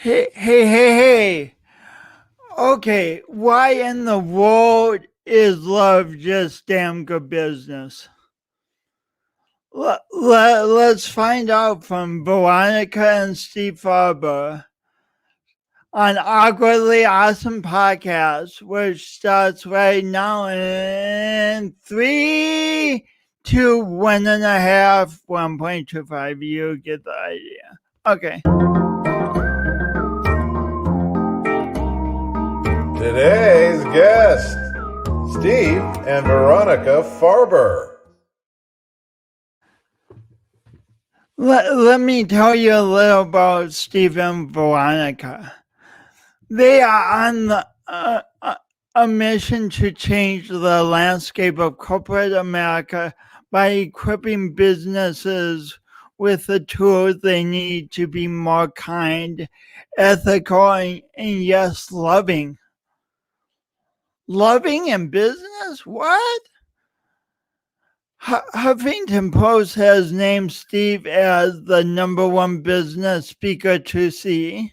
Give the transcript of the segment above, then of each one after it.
Hey. Okay, why in the world is love just damn good business? Let's find out from Veronica and Steve Farber on Awkwardly Awesome Podcast, which starts right now in 3, 2, 1.5, 1.25. You get the idea. Okay. Today's guest, Steve and Veronica Farber. Let me tell you a little about Steve and Veronica. They are on a mission to change the landscape of corporate America by equipping businesses with the tools they need to be more kind, ethical, and yes, loving. Loving in business? What? Huffington Post has named Steve as the #1 business speaker to see,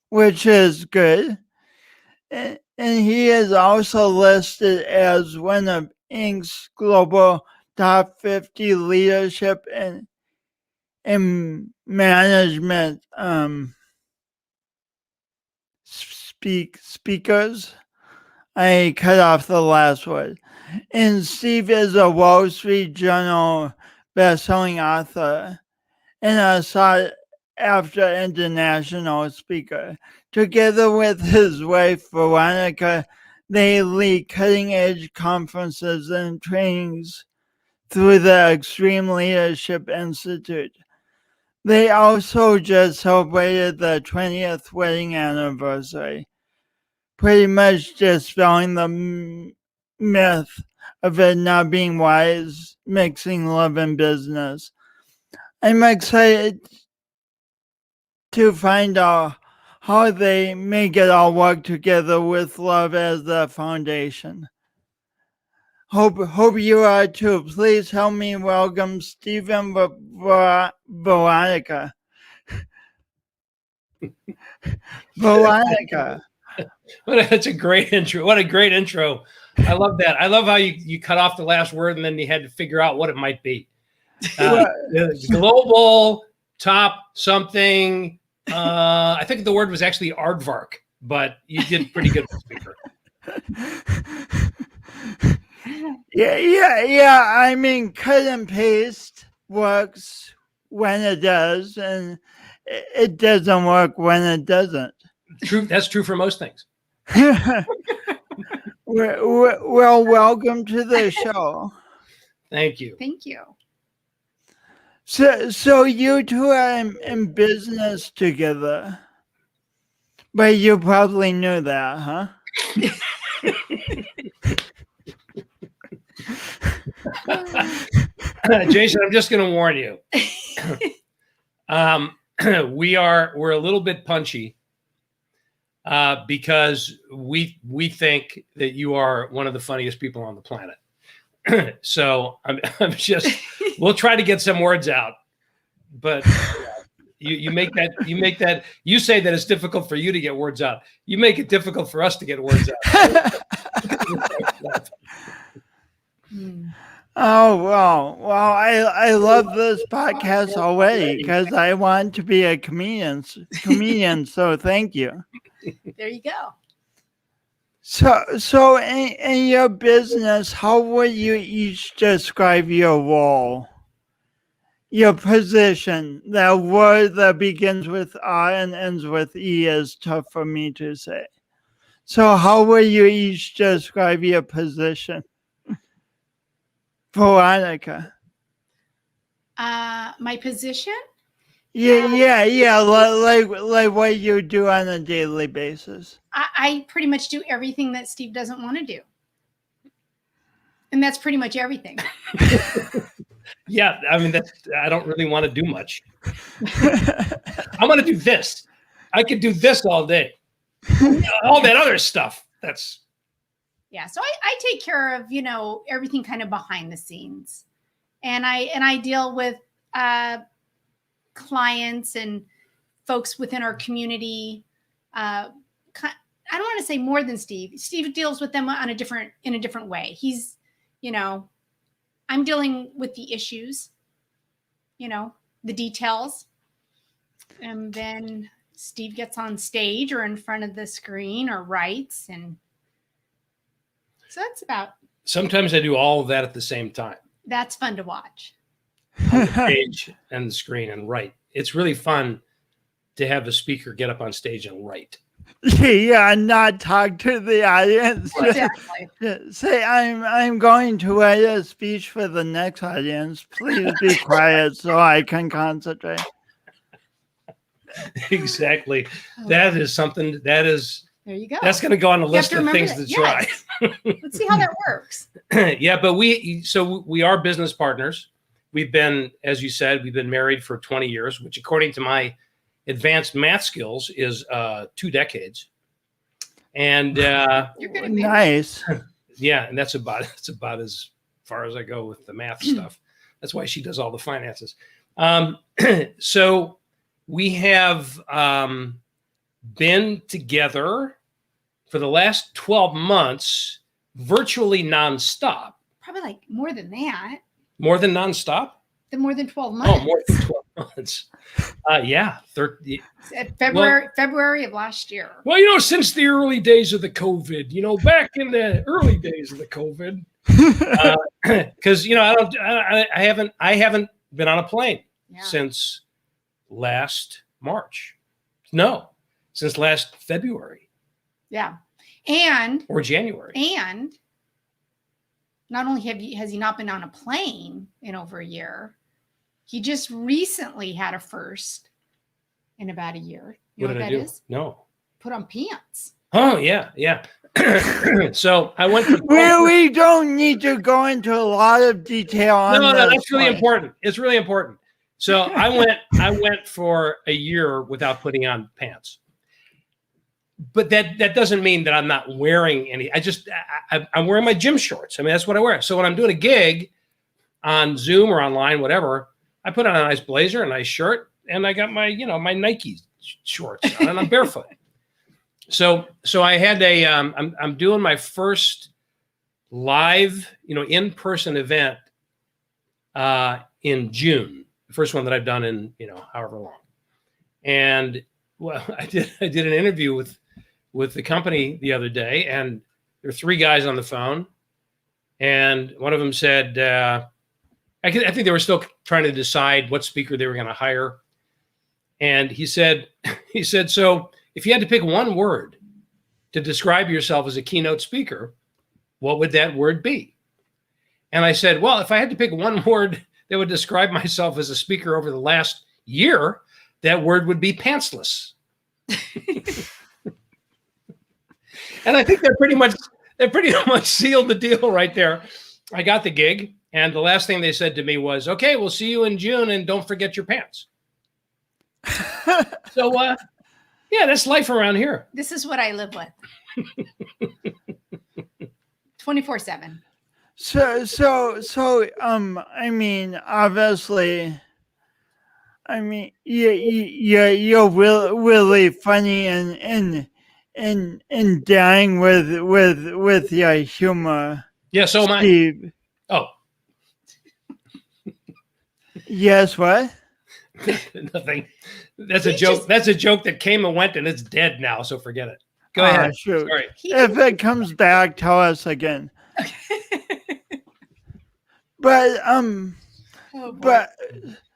which is good. And he is also listed as one of Inc.'s global top 50 leadership and management speakers. I cut off the last word. And Steve is a Wall Street Journal bestselling author and a sought-after international speaker. Together with his wife, Veronica, they lead cutting-edge conferences and trainings through the Extreme Leadership Institute. They also just celebrated the 20th wedding anniversary, pretty much dispelling the myth of it not being wise mixing love and business. I'm excited to find out how they make it all work together with love as the foundation. Hope you are too. Please help me welcome Stephen Veronica. Veronica. That's a great intro. What a great intro. I love that. I love how you cut off the last word and then you had to figure out what it might be. Global top something. I think the word was actually aardvark, but you did pretty good speaker. Yeah. I mean, cut and paste works when it does, and it doesn't work when it doesn't. True. That's true for most things. Well, welcome to the show. Thank you. Thank you. So you two are in business together, but you probably knew that, huh? Jason, I'm just going to warn you. We're a little bit punchy because we think that you are one of the funniest people on the planet. So I'm just, we'll try to get some words out, but you make that, you say that it's difficult for you to get words out. You make it difficult for us to get words out. Oh, well, I love this podcast already because I want to be a comedian, so thank you. There you go. So in your business, how would you each describe your role? Your position? That word that begins with R and ends with E is tough for me to say. So how would you each describe your position? Veronica. My position? Yeah. Like what you do on a daily basis. I pretty much do everything that Steve doesn't want to do. And that's pretty much everything. Yeah, I mean, I don't really want to do much. I'm going to do this. I could do this all day. All that other stuff. Yeah, so I take care of, everything kind of behind the scenes. And I deal with clients and folks within our community. I don't want to say more than Steve. Steve deals with them in a different way. He's, I'm dealing with the issues, the details. And then Steve gets on stage or in front of the screen or writes. And so that's about. Sometimes I do all of that at the same time. That's fun to watch. On the stage and the screen and write. It's really fun to have a speaker get up on stage and write. Yeah, not talk to the audience. Exactly. Say, I'm going to write a speech for the next audience. Please be quiet so I can concentrate. Exactly. That is something that is. There you go. That's going to go on the list of things to try. Let's see how that works. Yeah, but we are business partners. We've been, as you said, we've been married for 20 years, which according to my advanced math skills is 2 decades. And You're good at math. Nice. yeah, and that's about as far as I go with the math stuff. That's why she does all the finances. So we have been together for the last 12 months, virtually nonstop. Probably like more than that. More than nonstop? More than 12 months. Oh, more than 12 months. Yeah. February of last year. Well, since the early days of the COVID, back in the early days of the COVID, because I haven't been on a plane since last March. No, since last February. Yeah. Or January. And not only has he not been on a plane in over a year, he just recently had a first in about a year. You know what that is? No. Put on pants. Oh, yeah. So I went to We don't need to go into a lot of detail on No, this that's really point. important. It's really important. So I went for a year without putting on pants. But that doesn't mean that I'm not wearing any. I'm wearing my gym shorts. I mean, that's what I wear. So when I'm doing a gig on Zoom or online, whatever, I put on a nice blazer, a nice shirt, and I got my, my Nike shorts on, and I'm barefoot. So I had I'm doing my first live, in-person event in June. The first one that I've done in, however long. And well, I did an interview with the company the other day, and there were 3 guys on the phone, and one of them said, I think they were still trying to decide what speaker they were going to hire. And he said, so if you had to pick one word to describe yourself as a keynote speaker, what would that word be? And I said, well, if I had to pick one word that would describe myself as a speaker over the last year, that word would be pantsless. And I think they pretty much sealed the deal right there. I got the gig, and the last thing they said to me was, okay, we'll see you in June, and don't forget your pants. So, yeah, that's life around here. This is what I live with. 24/7. So, I mean, obviously, I mean, you're really funny and dying with your humor. Yeah, so am I. Steve. Oh. Yes, what? Nothing. That's a joke. That's a joke that came and went, and it's dead now, so forget it. Go ahead. Shoot. Sorry. If it comes back, tell us again. But but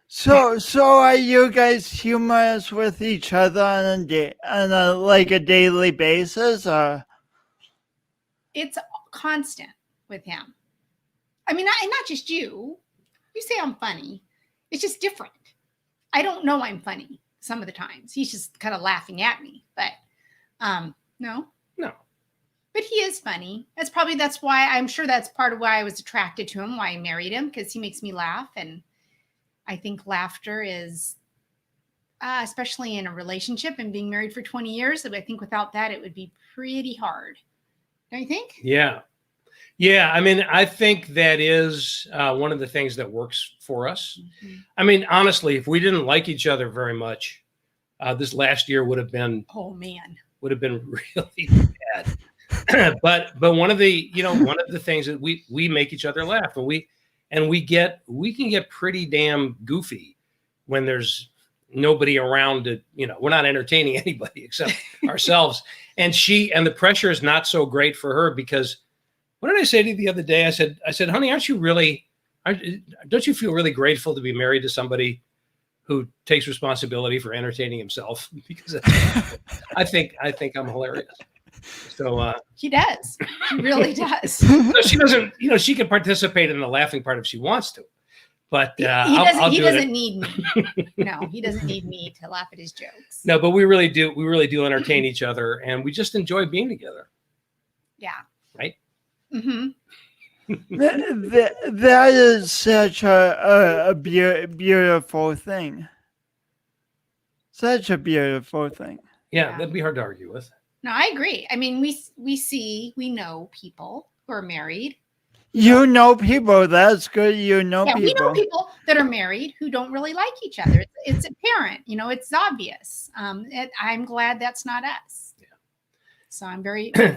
so are you guys humorous with each other on a daily basis, or? It's constant with him. I mean, and not just you. You say I'm funny. It's just different. I don't know I'm funny some of the times. He's just kind of laughing at me. But no. But he is funny. That's why I'm sure that's part of why I was attracted to him, why I married him, because he makes me laugh. And I think laughter is, especially in a relationship and being married for 20 years, I think without that, it would be pretty hard. Don't you think? Yeah. Yeah. I mean, I think that is one of the things that works for us. Mm-hmm. I mean, honestly, if we didn't like each other very much, This last year would have been Oh man. really bad. but one of the things that we make each other laugh, and we can get pretty damn goofy when there's nobody around to, we're not entertaining anybody except ourselves. And the pressure is not so great for her, because what did I say to you the other day? I said, honey, don't you feel really grateful to be married to somebody who takes responsibility for entertaining himself? Because I think I'm hilarious. So he does. He really does. So she doesn't, she can participate in the laughing part if she wants to, but he doesn't need me. No, he doesn't need me to laugh at his jokes. No, but we really do entertain each other, and we just enjoy being together. Yeah. Right. Mm-hmm. That is such a beautiful thing. Such a beautiful thing. Yeah, that'd be hard to argue with. No, I agree. I mean, we know people who are married. You know people. That's good. You know people. We know people that are married who don't really like each other. It's apparent. It's obvious. I'm glad that's not us. So I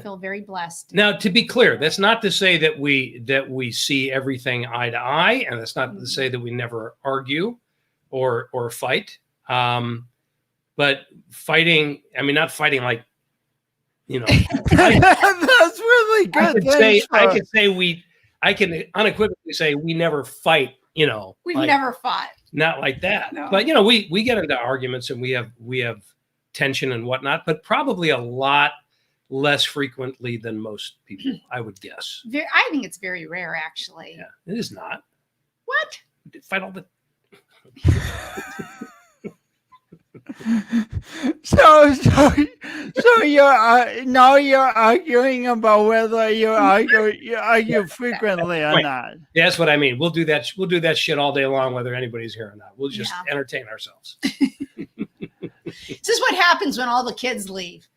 feel very blessed. Now, to be clear, that's not to say that we see everything eye to eye, and that's not to say that we never argue or fight. But fighting, not fighting like, that's really good. I can unequivocally say we never fight. We've never fought. Not like that. No. But we get into arguments, and we have tension and whatnot, but probably a lot less frequently than most people, I would guess. I think it's very rare, actually. Yeah, it is not. What? We fight all the. So you're arguing about whether you argue frequently or not. Yeah, that's what I mean. We'll do that shit all day long, whether anybody's here or not. We'll just entertain ourselves. This is what happens when all the kids leave.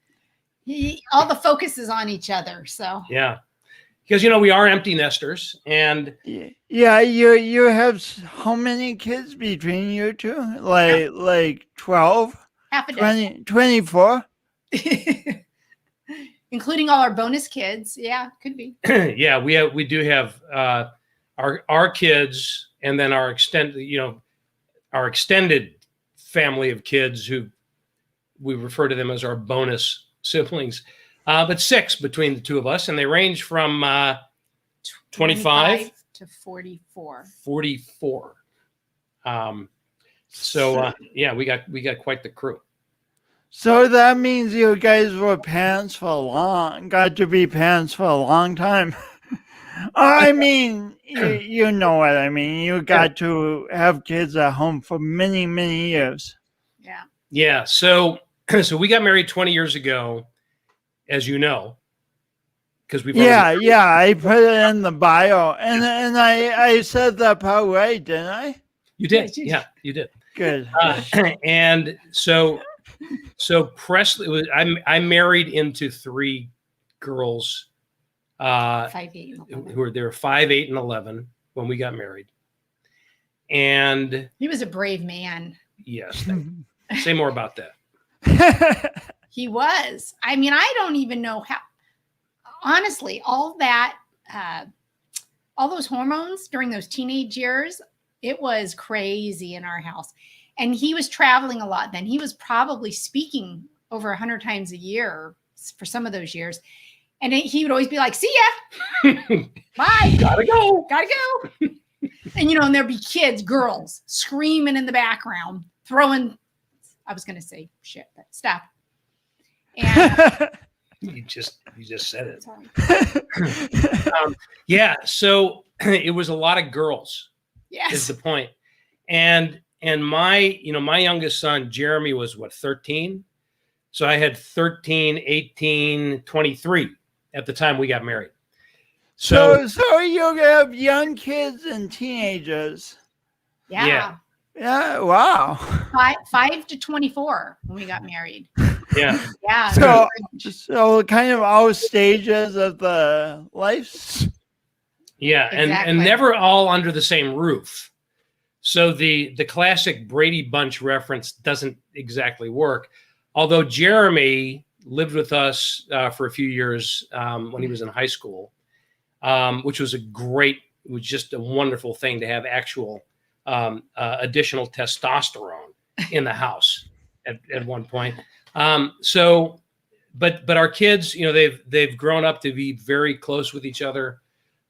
All the focus is on each other. So yeah, because we are empty nesters, and yeah, you have how many kids between you two? Like 12? Half a dozen. 24? Including all our bonus kids. Yeah, could be. Yeah, we do have our kids, and then our extended family of kids, who we refer to them as our bonus siblings, but 6 between the two of us, and they range from 25 to 44. 44. So we got quite the crew. So that means you guys were parents got to be parents for a long time. I mean, you know what I mean. You got to have kids at home for many, many years. Yeah. Yeah. So we got married 20 years ago, as you know, because we've I put it in the bio, and I said that part right, didn't I? You did. Yeah, you did. Good. And so Presley, I married into 3 girls, 5, 8, and 11. They were 5, 8, and 11 when we got married, and he was a brave man. Yes. Say more about that. He was. I mean, I don't even know how. Honestly, all those hormones during those teenage years, it was crazy in our house. And he was traveling a lot then. He was probably speaking over 100 times a year for some of those years. And he would always be like, see ya. Bye. Gotta go. And, and there'd be kids, girls, screaming in the background, throwing, I was going to say shit, but stop. And you just said it. So it was a lot of girls. Yes. Is the point. And my youngest son, Jeremy, was 13. So I had 13, 18, 23 at the time we got married. So you have young kids and teenagers. Yeah. Yeah. Wow. 5 to 24 when we got married. Yeah. Yeah. So kind of all stages of the life. Yeah. Exactly. And never all under the same roof. So the classic Brady Bunch reference doesn't exactly work. Although Jeremy lived with us for a few years when he was in high school, which was it was just a wonderful thing to have actual additional testosterone in the house at one point. But our kids, they've grown up to be very close with each other.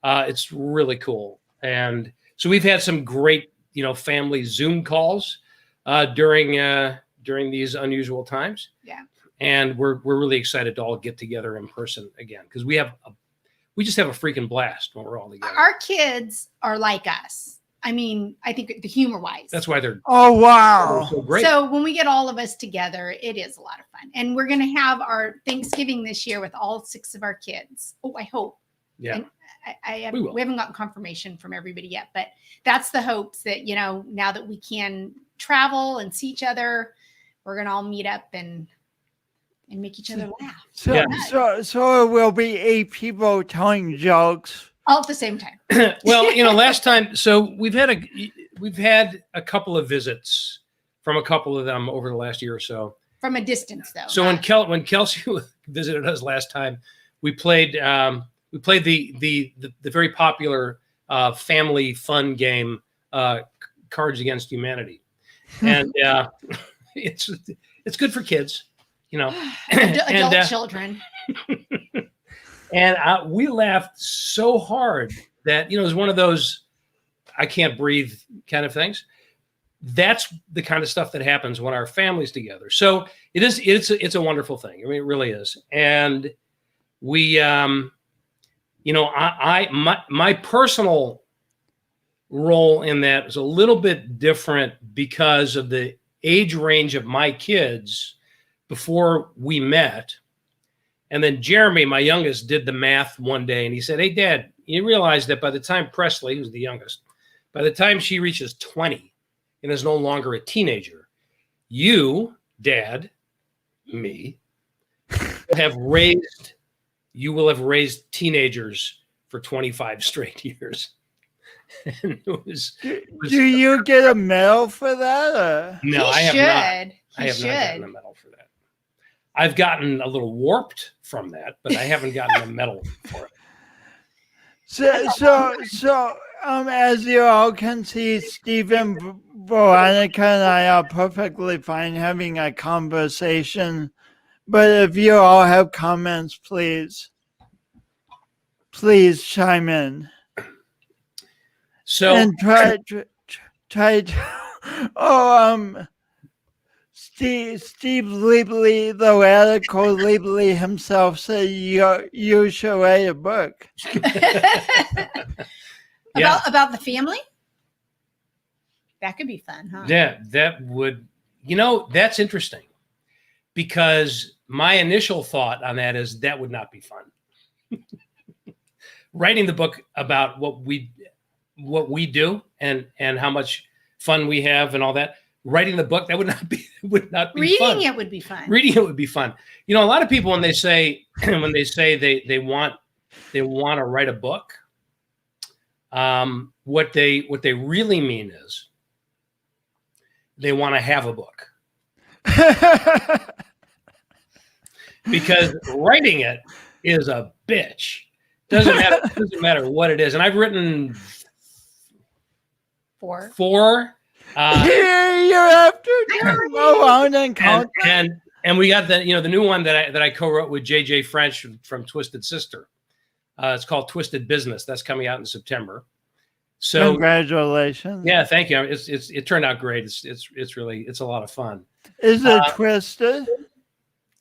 It's really cool. And so we've had some great, family Zoom calls during these unusual times. Yeah. And we're really excited to all get together in person again, because we just have a freaking blast when we're all together. Our kids are like us. I mean, I think the humor wise. That's why they're so great. So when we get all of us together, it is a lot of fun. And we're going to have our Thanksgiving this year with all 6 of our kids. Oh, I hope. Yeah. And we haven't gotten confirmation from everybody yet, but that's the hopes that, now that we can travel and see each other, we're going to all meet up and make each other laugh. So it will be 8 people telling jokes all at the same time. Well, last time, so we've had a couple of visits from a couple of them over the last year or so. From a distance, though. So when Kelsey visited us last time, we played the very popular family fun game, Cards Against Humanity, and it's good for kids, adult children. And we laughed so hard that, it was one of those I can't breathe kind of things. That's the kind of stuff that happens when our family's together. So it's a wonderful thing. I mean, it really is. And we, my personal role in that is a little bit different because of the age range of my kids before we met. And then Jeremy, my youngest, did the math one day and he said, "Hey, Dad, you realize that by the time Presley, who's the youngest, by the time she reaches 20 and is no longer a teenager, you, Dad, me, you will have raised teenagers for 25 straight years." And do you get a medal for that? No, I have not. I have not gotten a medal for that. I've gotten a little warped from that, but I haven't gotten a medal for it. So, as you all can see, Stephen, Veronica, and I are perfectly fine having a conversation. But if you all have comments, please chime in. So and try to. Steve Liebley, the radical Liebley himself, said you should write a book. About the family? That could be fun, huh? Yeah, that would, that's interesting, because my initial thought on that is that would not be fun. Writing the book about what we do and how much fun we have and all that. Writing the book, that would not be fun. Reading it would be fun. Reading it would be fun. A lot of people when they say they want to write a book, what they really mean is they want to have a book. Because writing it is a bitch. Doesn't matter what it is. And I've written 4. You're after around and count. And we got the new one that I co-wrote with JJ French from Twisted Sister. It's called Twisted Business. That's coming out in September. So congratulations. Yeah, thank you. It turned out great. It's a lot of fun. Is it twisted?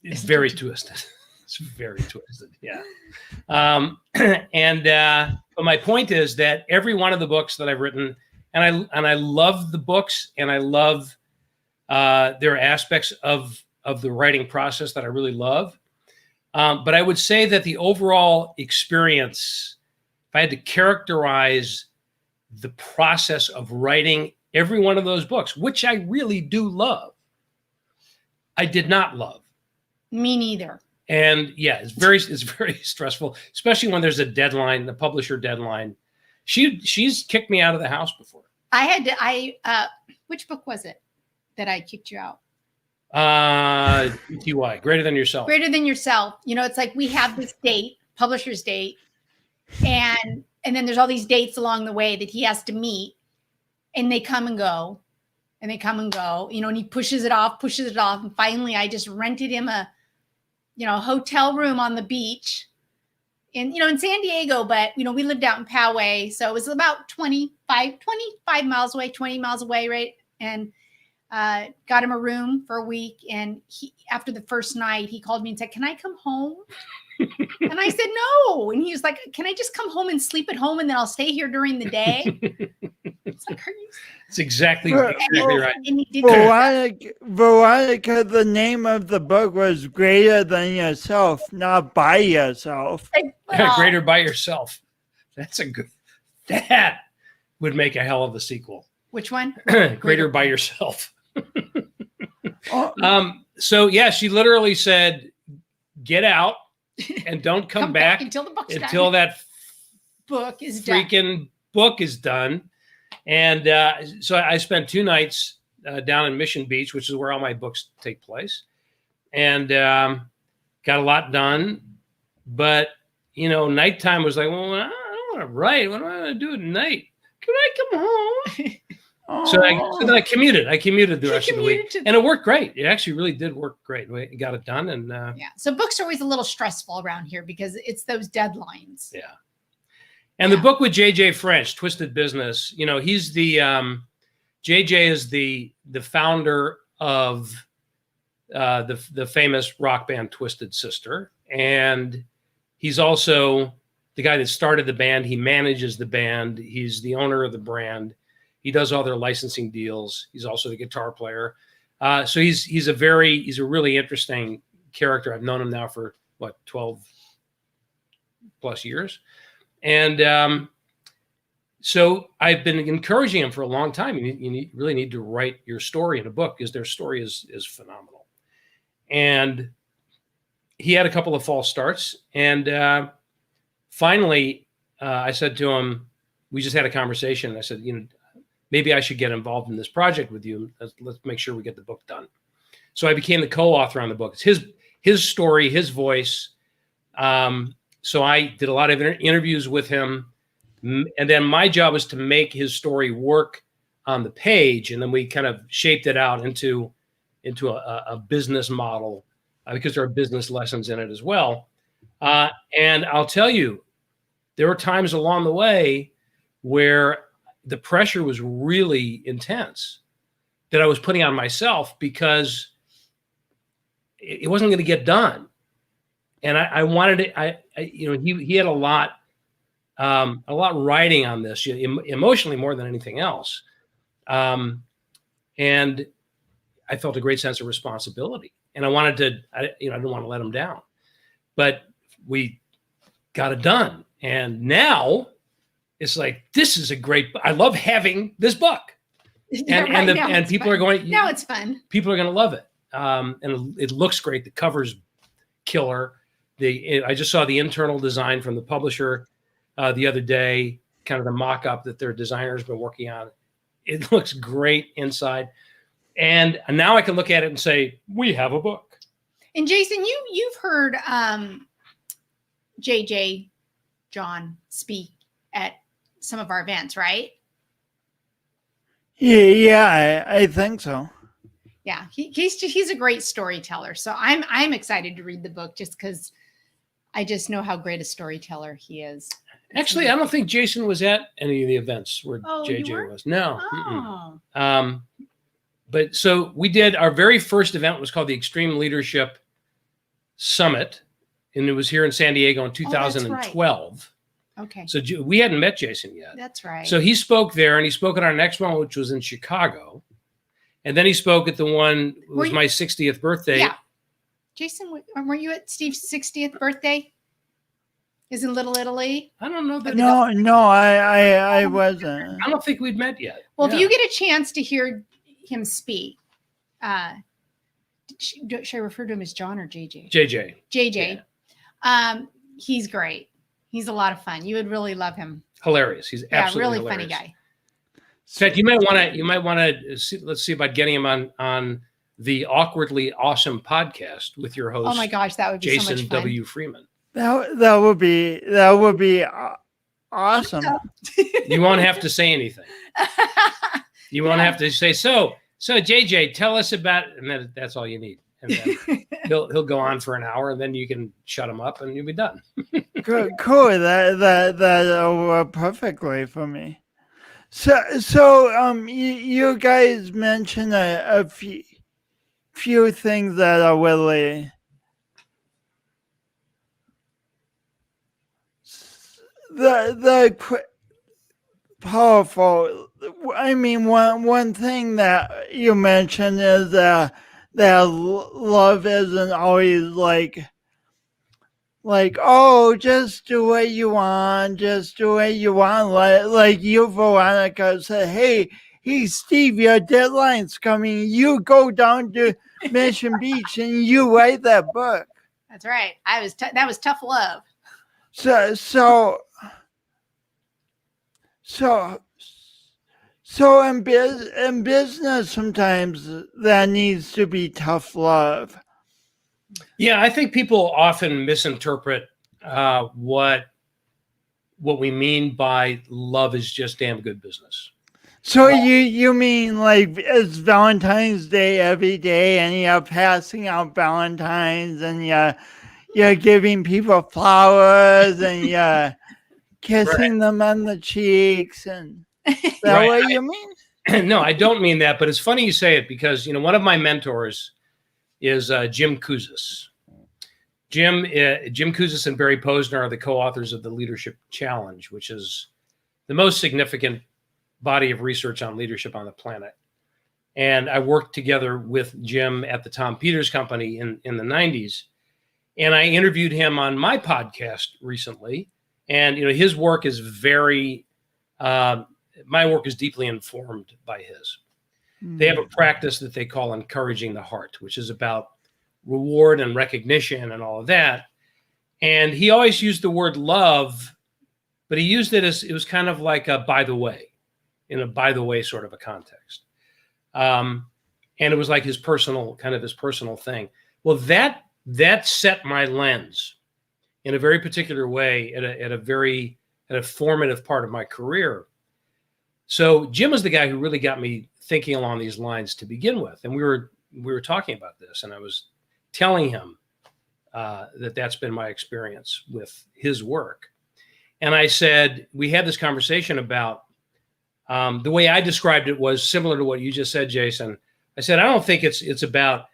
It's very twisted. It's very twisted. Yeah. But my point is that every one of the books that I've written, and I love the books, and I love there are aspects of the writing process that I really love. But I would say that the overall experience, if I had to characterize the process of writing every one of those books, which I really do love, I did not love. Me neither. And yeah, it's very stressful, especially when there's a deadline, the publisher deadline. She's kicked me out of the house before. Which book was it that I kicked you out? TY, Greater Than Yourself. Greater Than Yourself. It's like we have this date, publisher's date, and then there's all these dates along the way that he has to meet, and they come and go, and he pushes it off, and finally I just rented him a hotel room on the beach in San Diego, but we lived out in Poway, so it was about 25 miles away, 20 miles away, right? And got him a room for a week, and after the first night he called me and said, "Can I come home?" And I said no, and he was like, "Can I just come home and sleep at home, and then I'll stay here during the day?" It's like, it's exactly right. And he did Veronica, the name of the book was Greater Than Yourself, not By Yourself. Greater By Yourself. That would make a hell of a sequel. Which one? Greater By Yourself. So yeah, she literally said, "Get out and don't come back until the book's until done. that book is freaking book is done." And so I spent 2 nights down in Mission Beach, which is where all my books take place, and got a lot done. But nighttime was like, well, I don't want to write. What am I going to do at night? Can I come home? So then I commuted. I commuted the rest of the week, and it worked great. It actually really did work great. We got it done, and yeah. So books are always a little stressful around here because it's those deadlines. Yeah. And the book with JJ French, Twisted Business. He's the JJ is the founder of the famous rock band Twisted Sister, and he's also the guy that started the band. He manages the band. He's the owner of the brand. He does all their licensing deals. He's also the guitar player. So he's a really interesting character. I've known him now for 12 plus years. And so I've been encouraging him for a long time. You really need to write your story in a book because their story is phenomenal. And he had a couple of false starts. And finally, I said to him, we just had a conversation. I said, maybe I should get involved in this project with you. Let's make sure we get the book done. So I became the co-author on the book. It's his story, his voice. So I did a lot of interviews with him. And then my job was to make his story work on the page. And then we kind of shaped it out into a business model because there are business lessons in it as well. And I'll tell you, there were times along the way where the pressure was really intense that I was putting on myself because it wasn't going to get done. And I wanted it. He had a lot riding on this, emotionally more than anything else. And I felt a great sense of responsibility, and I didn't want to let him down, but we got it done. And now it's like, this is I love having this book. And people are going, now it's fun. People are going to love it. And it looks great. The cover's killer. I just saw the internal design from the publisher the other day, kind of the mock-up that their designer's been working on. It looks great inside. And now I can look at it and say, we have a book. And Jason, you've heard JJ John speak at some of our events, right? Yeah, I think so. Yeah, he's a great storyteller. So I'm excited to read the book just because I just know how great a storyteller he is. Actually, I don't think Jason was at any of the events where JJ was. No. Oh. But so we did, our very first event was called the Extreme Leadership Summit, and it was here in San Diego in 2012. Okay. So we hadn't met Jason yet. That's right. So he spoke there, and he spoke at our next one, which was in Chicago. And then he spoke at the one, it was my 60th birthday. Yeah. Jason, weren't you at Steve's 60th birthday? Is in Little Italy? I don't know. No, I wasn't. I don't think we'd met yet. Well, if you get a chance to hear him speak, should I refer to him as John or JJ? JJ. JJ. Yeah. He's great. He's a lot of fun. You would really love him. Hilarious. He's absolutely really hilarious. Funny guy. fact, you might want to let's see about getting him on the Awkwardly Awesome podcast with your host. Oh my gosh, that would be so Jason much fun. W. Freeman. That would be awesome. You won't have to say anything. You won't have to say, so JJ, tell us about, and then that's all you need. And then he'll go on for an hour, and then you can shut him up, and you'll be done. Cool. That'll work perfectly for me. So you guys mentioned a few things that are really the powerful. I mean, one thing that you mentioned is that love isn't always like, oh, just do what you want, like you, Veronica, said, hey Steve, your deadline's coming, you go down to Mission Beach and you write that book. That's right. That was tough love. So in business, sometimes that needs to be tough love. Yeah, I think people often misinterpret what we mean by love is just damn good business. So you mean like it's Valentine's Day every day, and you're passing out Valentines, and you're giving people flowers, and you're kissing them on the cheeks, and is that what you mean? No, I don't mean that, but it's funny you say it because one of my mentors is Jim Kouzes. Jim Kouzes and Barry Posner are the co-authors of the Leadership Challenge, which is the most significant body of research on leadership on the planet. And I worked together with Jim at the Tom Peters Company in the 90s. And I interviewed him on my podcast recently. And his work is my work is deeply informed by his. They have a practice that they call encouraging the heart, which is about reward and recognition and all of that. And he always used the word love, but he used it as, it was kind of like a by the way, in a by the way sort of a context. And it was like his personal thing. Well, that set my lens in a very particular way at a formative part of my career. So Jim was the guy who really got me thinking along these lines to begin with. And we were talking about this, and I was telling him that's been my experience with his work. And I said, we had this conversation about the way I described it was similar to what you just said, Jason. I said, I don't think it's about,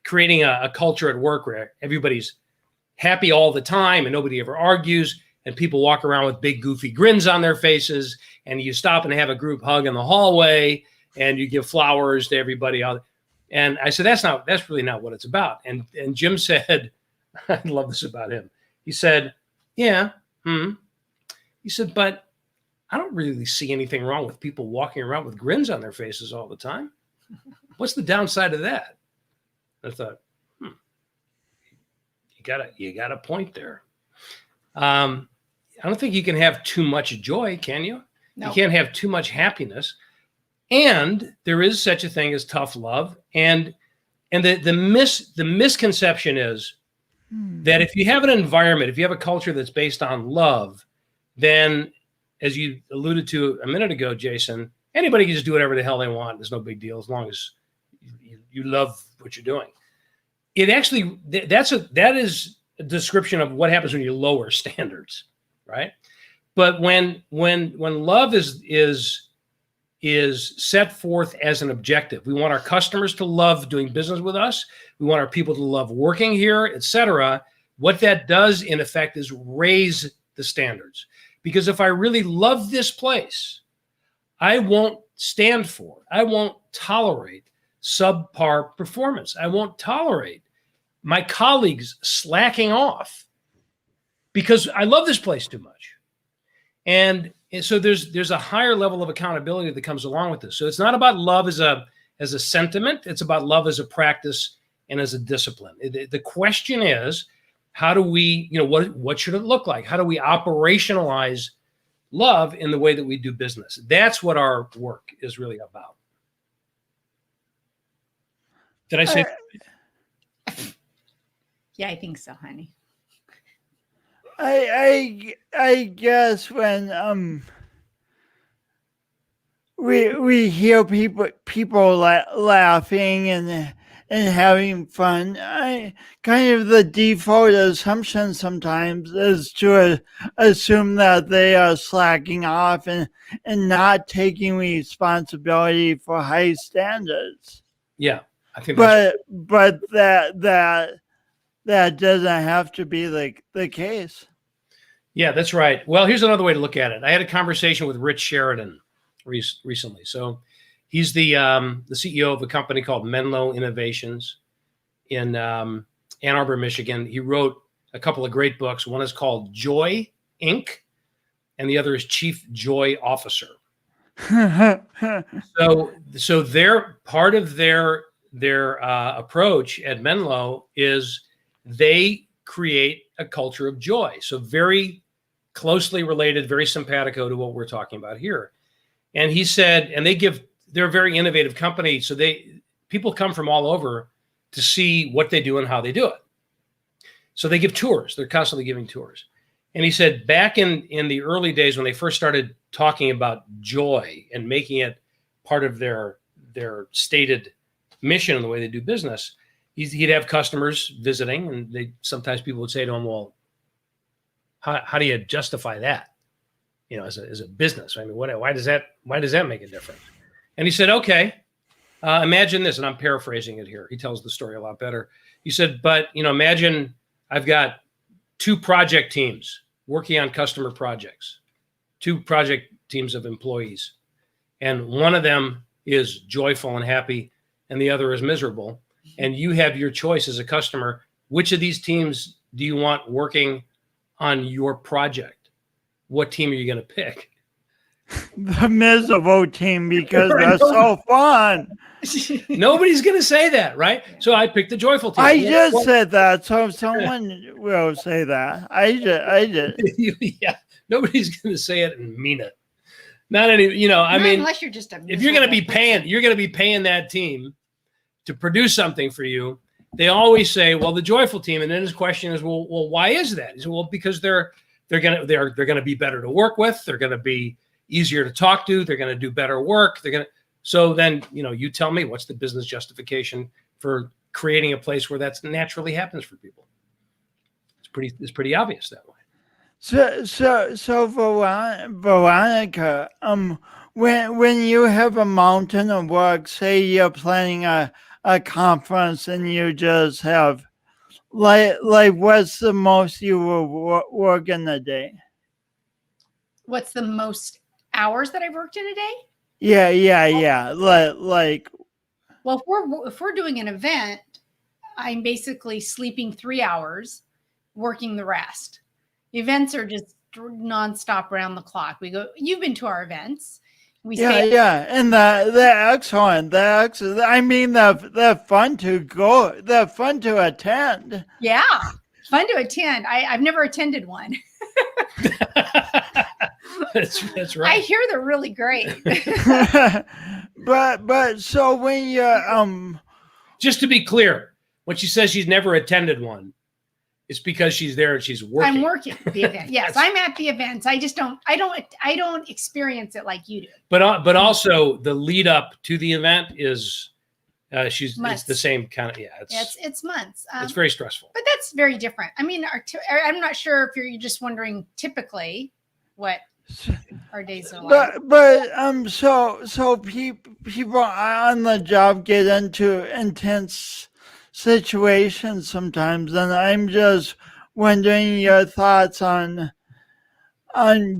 creating a culture at work where everybody's happy all the time and nobody ever argues, and people walk around with big goofy grins on their faces, and you stop and have a group hug in the hallway, and you give flowers to everybody. And I said, that's really not what it's about. And Jim said, I love this about him. He said, yeah. He said, but I don't really see anything wrong with people walking around with grins on their faces all the time. What's the downside of that? I thought, you got a point there. I don't think you can have too much joy, can you? No. You can't have too much happiness. And there is such a thing as tough love. And the misconception is that if you have an environment, if you have a culture that's based on love, then, as you alluded to a minute ago, Jason, anybody can just do whatever the hell they want. There's no big deal as long as you love what you're doing. It actually, that is a description of what happens when you lower standards, right? But when love is set forth as an objective, we want our customers to love doing business with us. We want our people to love working here, etc. What that does, in effect, is raise the standards. Because if I really love this place, I won't stand for, I won't tolerate subpar performance. I won't tolerate my colleagues slacking off because I love this place too much. And so there's a higher level of accountability that comes along with this. So it's not about love as a sentiment. It's about love as a practice and as a discipline. The question is, how do we, what should it look like? How do we operationalize love in the way that we do business. That's what our work is really about. Did I say? Yeah, I think so, honey. I guess when we hear people laughing and having fun, I kind of the default assumption sometimes is to assume that they are slacking off and not taking responsibility for high standards. Yeah, I think that's But that doesn't have to be the case. Yeah, that's right. Well, here's another way to look at it. I had a conversation with Rich Sheridan recently. So he's the CEO of a company called Menlo Innovations in Ann Arbor, Michigan. He wrote a couple of great books. One is called Joy, Inc., and the other is Chief Joy Officer. So their part of their approach at Menlo is they create a culture of joy. So very closely related, very simpatico to what we're talking about here. And he said, and they're a very innovative company. So people come from all over to see what they do and how they do it. So they give tours. They're constantly giving tours. And he said back in the early days when they first started talking about joy and making it part of their stated mission and the way they do business, he'd have customers visiting, and sometimes people would say to him, well, how do you justify that, as a business? I mean, why does that make a difference? And he said, okay, imagine this, and I'm paraphrasing it here. He tells the story a lot better. He said, but imagine I've got 2 project teams working on customer projects, 2 project teams of employees, and one of them is joyful and happy, and the other is miserable. And you have your choice as a customer. Which of these teams do you want working on your project? What team are you going to pick? The miserable team, because they're so fun. Nobody's going to say that, right? So I picked the joyful team. I just said that, so someone will say that. I just. Yeah, nobody's going to say it and mean it. Not any, I mean, unless you're just if you're going to be paying that team to produce something for you, they always say, well, the joyful team. And then his question is, well, why is that? He said, well, because they're going to be better to work with. They're going to be easier to talk to. They're going to do better work. So then, you tell me, what's the business justification for creating a place where that naturally happens for people? It's pretty obvious that way. So Veronica, when you have a mountain of work, say you're planning a conference and you just have like what's the most you will work in a day? What's the most hours that I've worked in a day? Yeah. Well, if we're doing an event, I'm basically sleeping 3 hours, working the rest. Events are just nonstop around the clock. You've been to our events. And they're excellent. I mean, they're fun to go. They're fun to attend. Yeah, fun to attend. I've never attended one. That's right. I hear they're really great. but so when you just to be clear, when she says she's never attended one, it's because she's there and she's working. I'm working the event. Yes, I'm at the events. I just don't experience it like you do. But also the lead up to the event is it's the same kind of it's months. It's very stressful. But that's very different. I mean, I'm not sure if you're just wondering typically what our days are like. But so people on the job get into intense situations sometimes, and I'm just wondering your thoughts on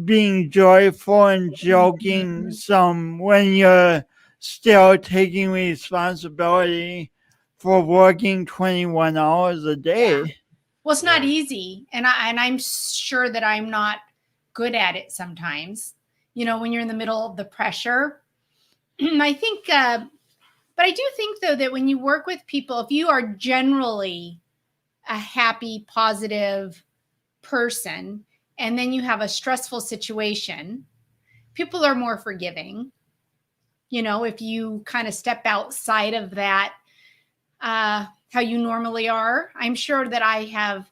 being joyful and joking some when you're still taking responsibility for working 21 hours a day. Yeah. Well, it's not easy, and I'm sure that I'm not good at it sometimes. When you're in the middle of the pressure, I think. But I do think, though, that when you work with people, if you are generally a happy, positive person and then you have a stressful situation, people are more forgiving. You know, if you kind of step outside of that, how you normally are. I'm sure that I have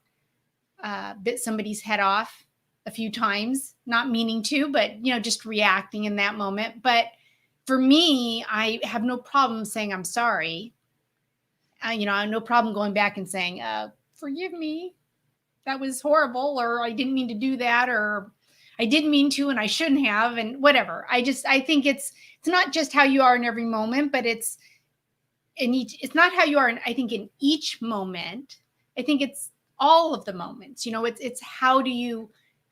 bit somebody's head off a few times, not meaning to, but, you know, just reacting in that moment. But for me, I have no problem saying I'm sorry. You know, I have no problem going back and saying, forgive me, that was horrible, or I didn't mean to do that, or I didn't mean to and I shouldn't have, and whatever. I think it's not just how you are in every moment, but it's not how you are in, I think, in each moment. I think it's all of the moments. You know, it's how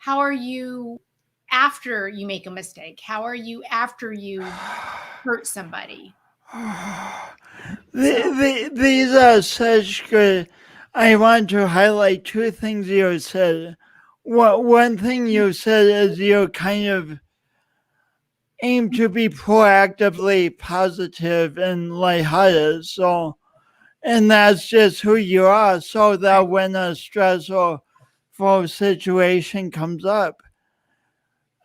are you after you make a mistake? How are you after you hurt somebody? These are such good. I want to highlight two things you said. One thing you said is you kind of aim to be proactively positive and lighthearted. So, and that's just who you are. So that when a stressful situation comes up,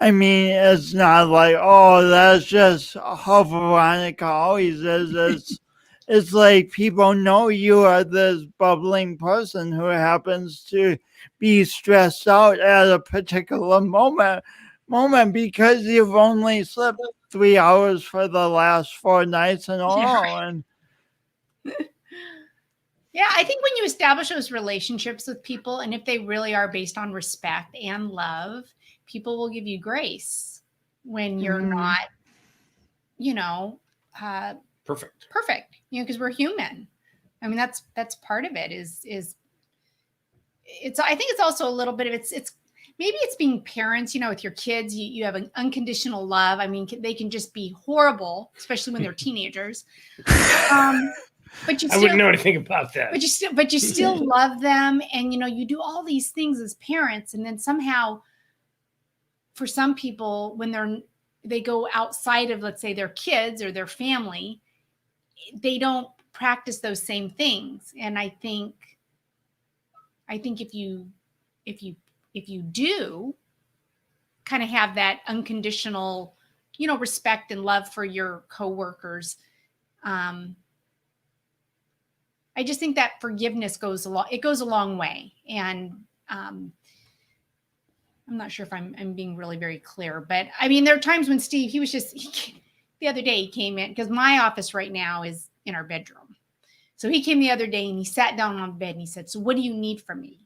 I mean, it's not like, oh, that's just how Veronica always is. It's like people know you are this bubbling person who happens to be stressed out at a particular moment because you've only slept 3 hours for the last 4 nights in a row. And yeah, I think when you establish those relationships with people, and if they really are based on respect and love, people will give you grace when you're not, you know, perfect. You know, because we're human. I mean, that's part of it. Is it's? I think it's also a little bit of it's maybe it's being parents. You know, with your kids, you have an unconditional love. I mean, they can just be horrible, especially when they're teenagers. But you still, I wouldn't know anything about that. But you still love them, and you know, you do all these things as parents, and then somehow, for some people, when they go outside of, let's say, their kids or their family, they don't practice those same things. And I think if you do kind of have that unconditional, you know, respect and love for your coworkers, I just think that forgiveness goes a long way. And I'm not sure if I'm being really very clear, but I mean, there are times when Steve, the other day he came in, because my office right now is in our bedroom. So he came the other day and he sat down on the bed and he said, "So what do you need from me?"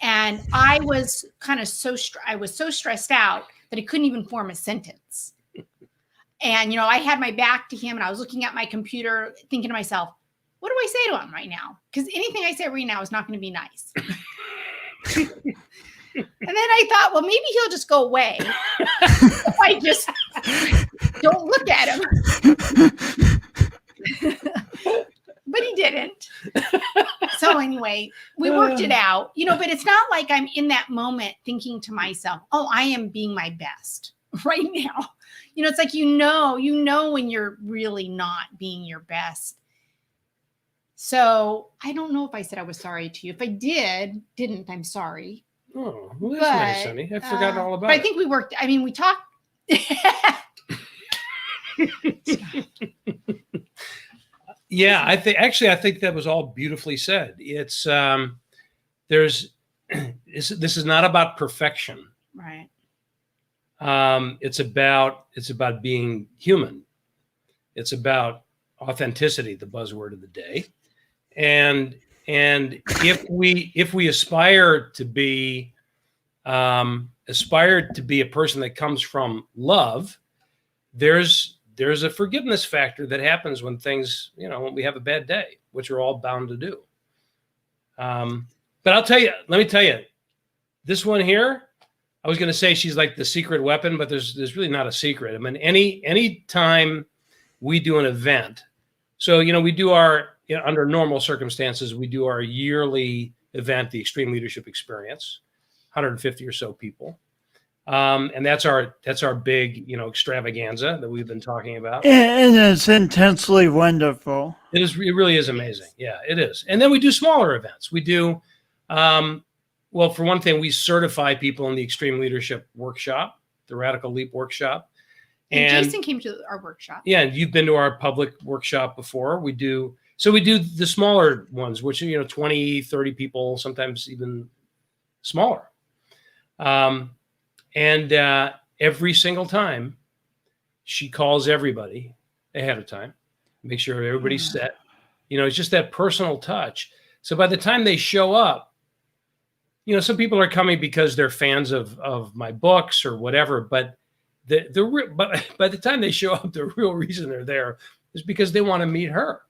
And I was so stressed out that I couldn't even form a sentence. And, you know, I had my back to him and I was looking at my computer thinking to myself, what do I say to him right now? Because anything I say right now is not going to be nice. And then I thought, well, maybe he'll just go away if I just don't look at him. But he didn't. So anyway, we worked it out, you know, but it's not like I'm in that moment thinking to myself, oh, I am being my best right now. You know, it's like, you know, when you're really not being your best. So I don't know if I said I was sorry to you. If I didn't, I'm sorry. Oh, well, that's nice, honey. I forgot all about it. But I think we talked. Yeah, I think that was all beautifully said. It's this is not about perfection. Right. It's about being human. It's about authenticity, the buzzword of the day. And if we aspire to be a person that comes from love, there's a forgiveness factor that happens when things, you know, when we have a bad day, which we're all bound to do. But let me tell you, this one here, I was going to say she's like the secret weapon, but there's really not a secret. I mean, any time we do an event, so, you know, we do under normal circumstances, we do our yearly event, the Extreme Leadership Experience, 150 or so people. And that's our big, you know, extravaganza that we've been talking about. And it's intensely wonderful. It really is amazing. Yeah, it is. And then we do smaller events. We do, Well, for one thing, we certify people in the Extreme Leadership Workshop, the Radical Leap Workshop. And Jason came to our workshop. Yeah, and you've been to our public workshop before. We do the smaller ones, which are, 20, 30 people, sometimes even smaller. And every single time she calls everybody ahead of time, make sure everybody's set. It's just that personal touch. So by the time they show up, some people are coming because they're fans of my books or whatever, but but by the time they show up, the real reason they're there is because they want to meet her.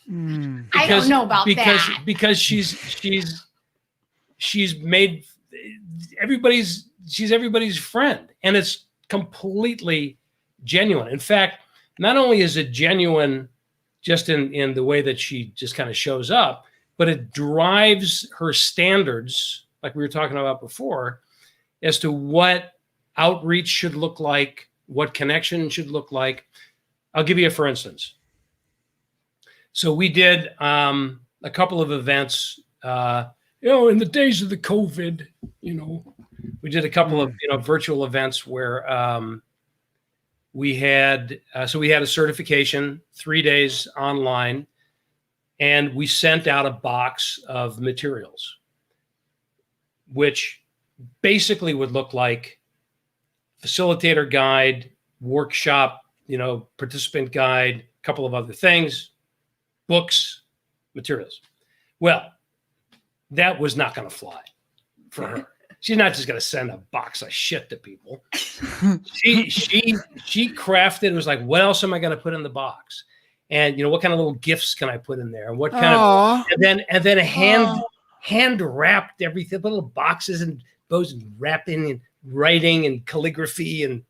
I don't know about that. Because she's made she's everybody's friend, and it's completely genuine. In fact, not only is it genuine just in the way that she just kind of shows up, but it drives her standards, like we were talking about before, as to what outreach should look like, what connection should look like. I'll give you a for instance. So we did a couple of events, in the days of the COVID, we did a couple of, virtual events where we had a certification, 3 days online, and we sent out a box of materials, which basically would look like facilitator guide, workshop, participant guide, a couple of other things, books, materials. Well, that was not going to fly for her. She's not just going to send a box of shit to people. She crafted. It was like, what else am I going to put in the box? And what kind of little gifts can I put in there? And what kind of and then hand wrapped everything, little boxes and bows and wrapping and writing and calligraphy or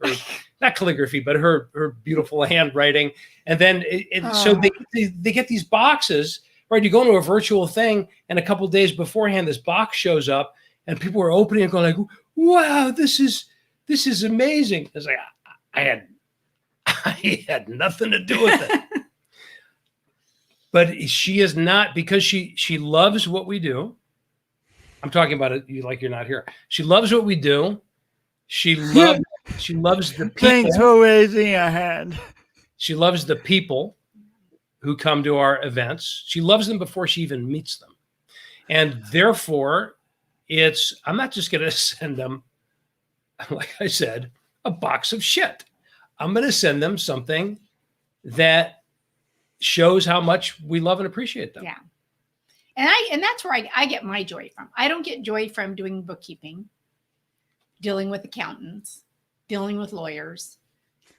not calligraphy, but her beautiful handwriting. And then so they get these boxes, right? You go into a virtual thing, and a couple of days beforehand, this box shows up, and people are opening and going like, "Wow, this is amazing." It's like I had nothing to do with it. But she is not, because she loves what we do. I'm talking about it like you're not here. She loves what we do. She loves the people. Thanks for raising a hand. She loves the people who come to our events. She loves them before she even meets them. And therefore, I'm not just going to send them, like I said, a box of shit. I'm going to send them something that shows how much we love and appreciate them. Yeah. And that's where I get my joy from. I don't get joy from doing bookkeeping, dealing with accountants, dealing with lawyers,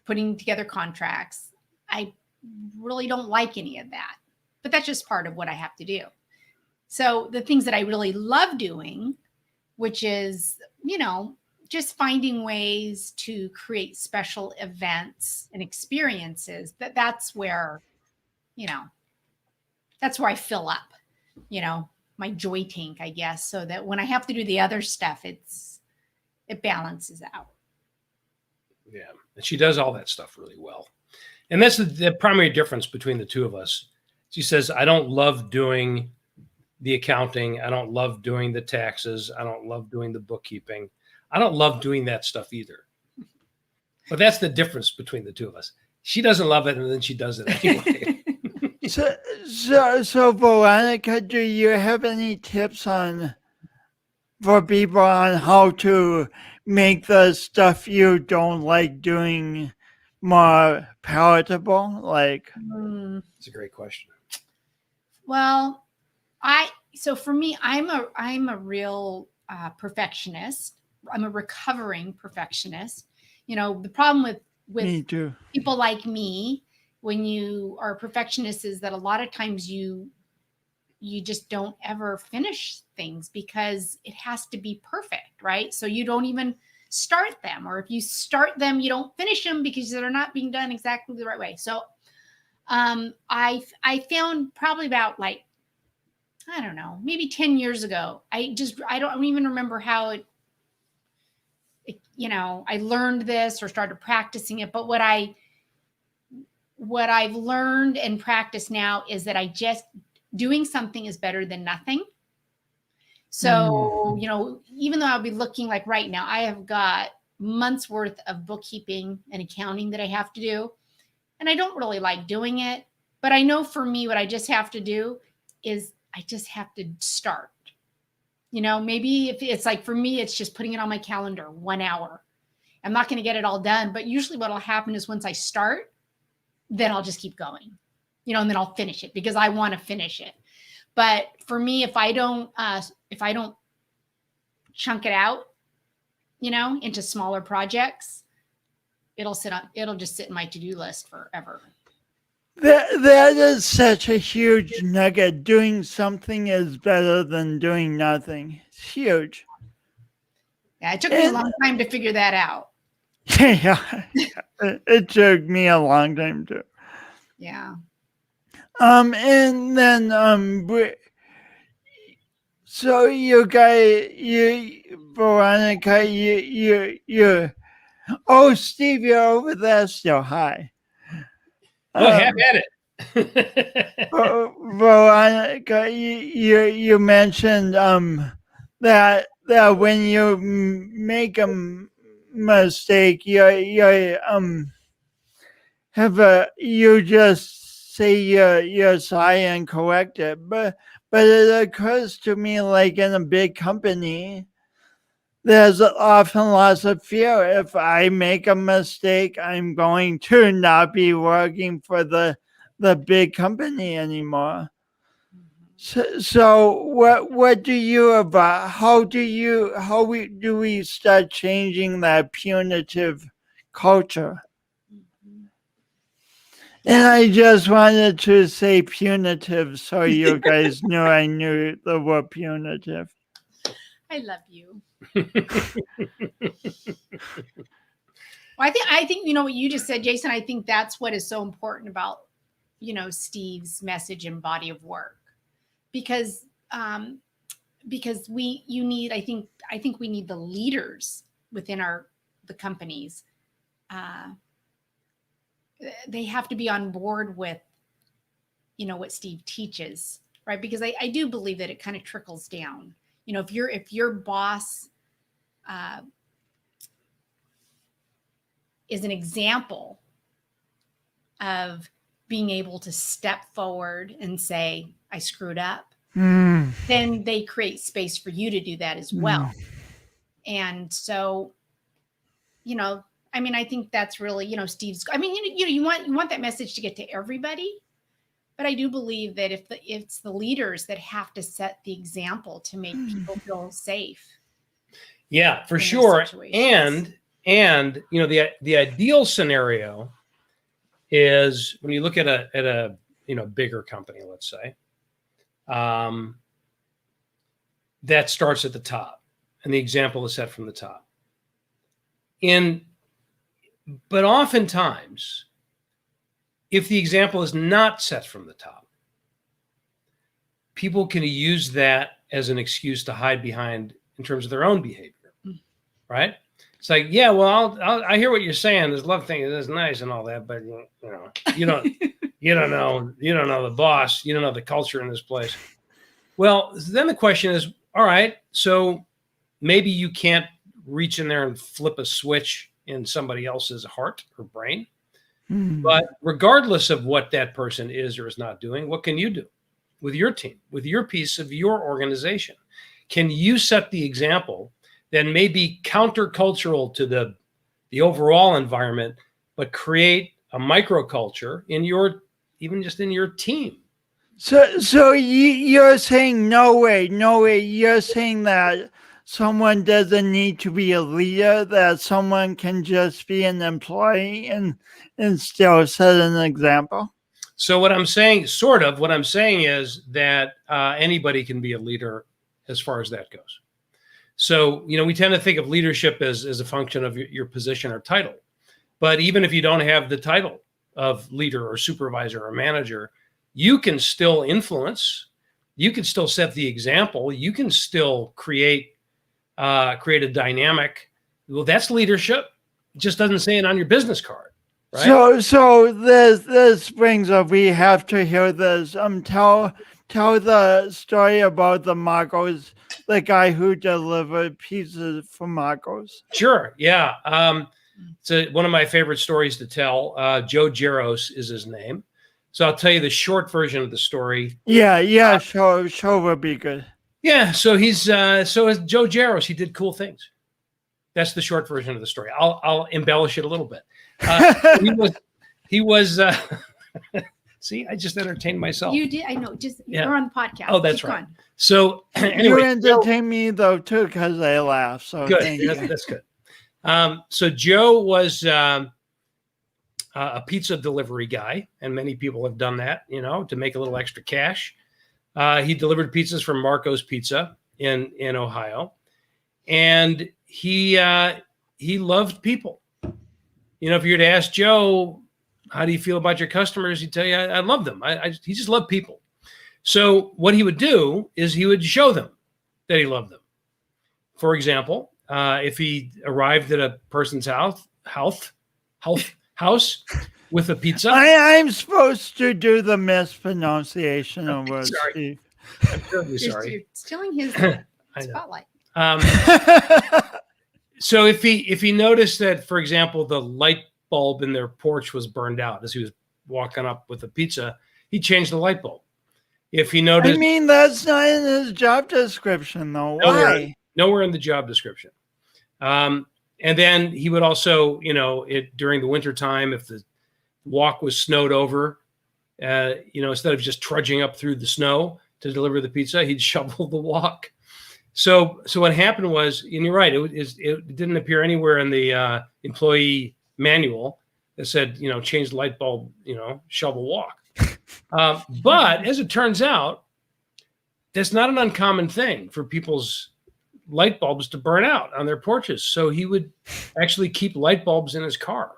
putting together contracts. I really don't like any of that, but that's just part of what I have to do. So the things that I really love doing, which is, just finding ways to create special events and experiences, that's where I fill up, my joy tank, I guess, so that when I have to do the other stuff, it balances out. Yeah. And she does all that stuff really well. And that's the primary difference between the two of us. She says, I don't love doing the accounting. I don't love doing the taxes. I don't love doing the bookkeeping. I don't love doing that stuff either. But that's the difference between the two of us. She doesn't love it, and then she does it anyway. So Veronica, do you have any tips for people on how to make the stuff you don't like doing more palatable? It's a great question. Well, so for me, I'm a real perfectionist. I'm a recovering perfectionist. The problem with Me too. people like me, when you are a perfectionist, is that a lot of times you just don't ever finish things because it has to be perfect, right? So you don't even start them, or if you start them, you don't finish them because they're not being done exactly the right way. So I found probably about I don't know, maybe 10 years ago, I don't even remember how I learned this or started practicing it. But what I've learned and practiced now is that doing something is better than nothing. So, even though I'll be looking like right now, I have got months worth of bookkeeping and accounting that I have to do. And I don't really like doing it. But I know for me, what I just have to do is I just have to start. Maybe if it's like for me, it's just putting it on my calendar 1 hour. I'm not going to get it all done. But usually what will happen is once I start, then I'll just keep going, and then I'll finish it because I want to finish it. But for me, if I don't chunk it out, into smaller projects, it'll just sit in my to-do list forever. That is such a huge nugget. Doing something is better than doing nothing. It's huge. Yeah, it took me a long time to figure that out. Yeah, it took me a long time too. Yeah. And then so you guys, Veronica, oh, Steve, you're over there still. Hi. Oh, have at it. Veronica, you mentioned that when you make a mistake, you just say you're sorry and correct it, but it occurs to me like in a big company, there's often lots of fear. If I make a mistake, I'm going to not be working for the big company anymore. So what do you about? How do we start changing that punitive culture? And I just wanted to say punitive so you guys knew I knew the word punitive. I love you. Well, I think what you just said, Jason. I think that's what is so important about Steve's message and body of work, because we need. I think we need the leaders within the companies. They have to be on board with what Steve teaches, right? Because I do believe that it kind of trickles down. If your boss is an example of being able to step forward and say, I screwed up, then they create space for you to do that as well. And so, I think that's really, Steve's, you want that message to get to everybody, but I do believe that if it's the leaders that have to set the example to make people feel safe. Yeah, for sure. And the ideal scenario is when you look at a bigger company, let's say, that starts at the top, and the example is set from the top. But oftentimes, if the example is not set from the top, people can use that as an excuse to hide behind in terms of their own behavior, right? It's like, yeah, well, I hear what you're saying. This love thing is nice and all that, but you don't know the boss, you don't know the culture in this place. Well, then the question is, all right, so maybe you can't reach in there and flip a switch in somebody else's heart or brain. But regardless of what that person is or is not doing, what can you do with your team, with your piece of your organization? Can you set the example that may be countercultural to the overall environment, but create a microculture in even just in your team? So you're saying no way. You're saying that someone doesn't need to be a leader, that someone can just be an employee and still set an example? So what I'm saying is that anybody can be a leader as far as that goes. So, we tend to think of leadership as a function of your position or title. But even if you don't have the title of leader or supervisor or manager, you can still influence. You can still set the example. You can still create a dynamic. Well, that's leadership. It just doesn't say it on your business card, right? So this brings up. We have to hear this. Tell the story about the Marcos the guy who delivered pizzas for Marcos? Sure. Yeah. It's one of my favorite stories to tell. Joe Jaros is his name. So I'll tell you the short version of the story. Yeah, show would be good. Yeah. So he's as Joe Jaros. He did cool things. That's the short version of the story. I'll embellish it a little bit. He was. See, I just entertained myself. You did. I know. Just you're on the podcast. Oh, that's Keep right. going. So anyway, you entertain me though too because I laugh. So good. Thank you. That's good. So Joe was a pizza delivery guy, and many people have done that, to make a little extra cash. He delivered pizzas from Marco's Pizza in Ohio, and he loved people. If you were to ask Joe, how do you feel about your customers? He'd tell you, I love them. He just loved people. So what he would do is he would show them that he loved them. For example, if he arrived at a person's house with a pizza. I'm supposed to do the mispronunciation of words, Sorry. Steve. I'm terribly sorry. You're stealing his spotlight. So if he noticed that, for example, the light bulb in their porch was burned out as he was walking up with the pizza, he changed the light bulb. If he noticed, I mean, that's not in his job description, though. Why? Nowhere in the job description. And then he would also, during the winter time, if the walk was snowed over, instead of just trudging up through the snow to deliver the pizza, he'd shovel the walk. So what happened was, and you're right, it didn't appear anywhere in the employee manual that said, change the light bulb, shovel walk. But as it turns out, that's not an uncommon thing for people's light bulbs to burn out on their porches. So he would actually keep light bulbs in his car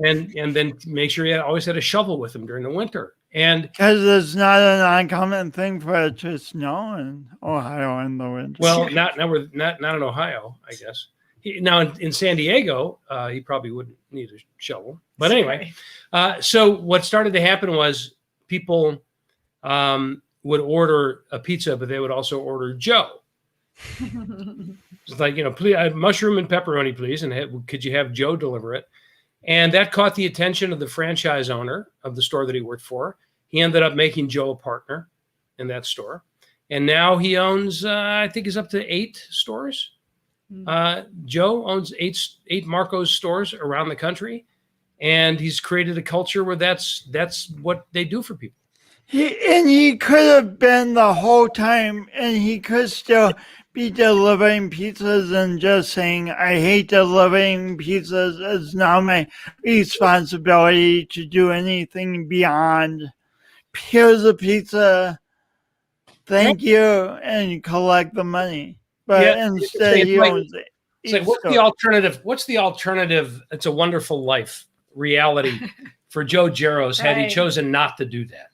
and then make sure he always had a shovel with him during the winter. And because it's not an uncommon thing for it to snow in Ohio in the winter. Well, not in Ohio, I guess. Now in San Diego, he probably wouldn't need a shovel. But anyway, so what started to happen was people would order a pizza, but they would also order Joe. It's like, please, mushroom and pepperoni, please, and could you have Joe deliver it? And that caught the attention of the franchise owner of the store that he worked for. He ended up making Joe a partner in that store. And now he owns, I think he's up to 8 stores. Joe owns 8 Marco's stores around the country. And he's created a culture where that's what they do for people. He could have been the whole time, and he could still be delivering pizzas and just saying, I hate delivering pizzas. It's not my responsibility to do anything beyond, here's a pizza, thank you, and collect the money. But instead he owns it. It's like, what's the alternative? What's the alternative? It's a Wonderful Life reality for Joe Jaros had he chosen not to do that.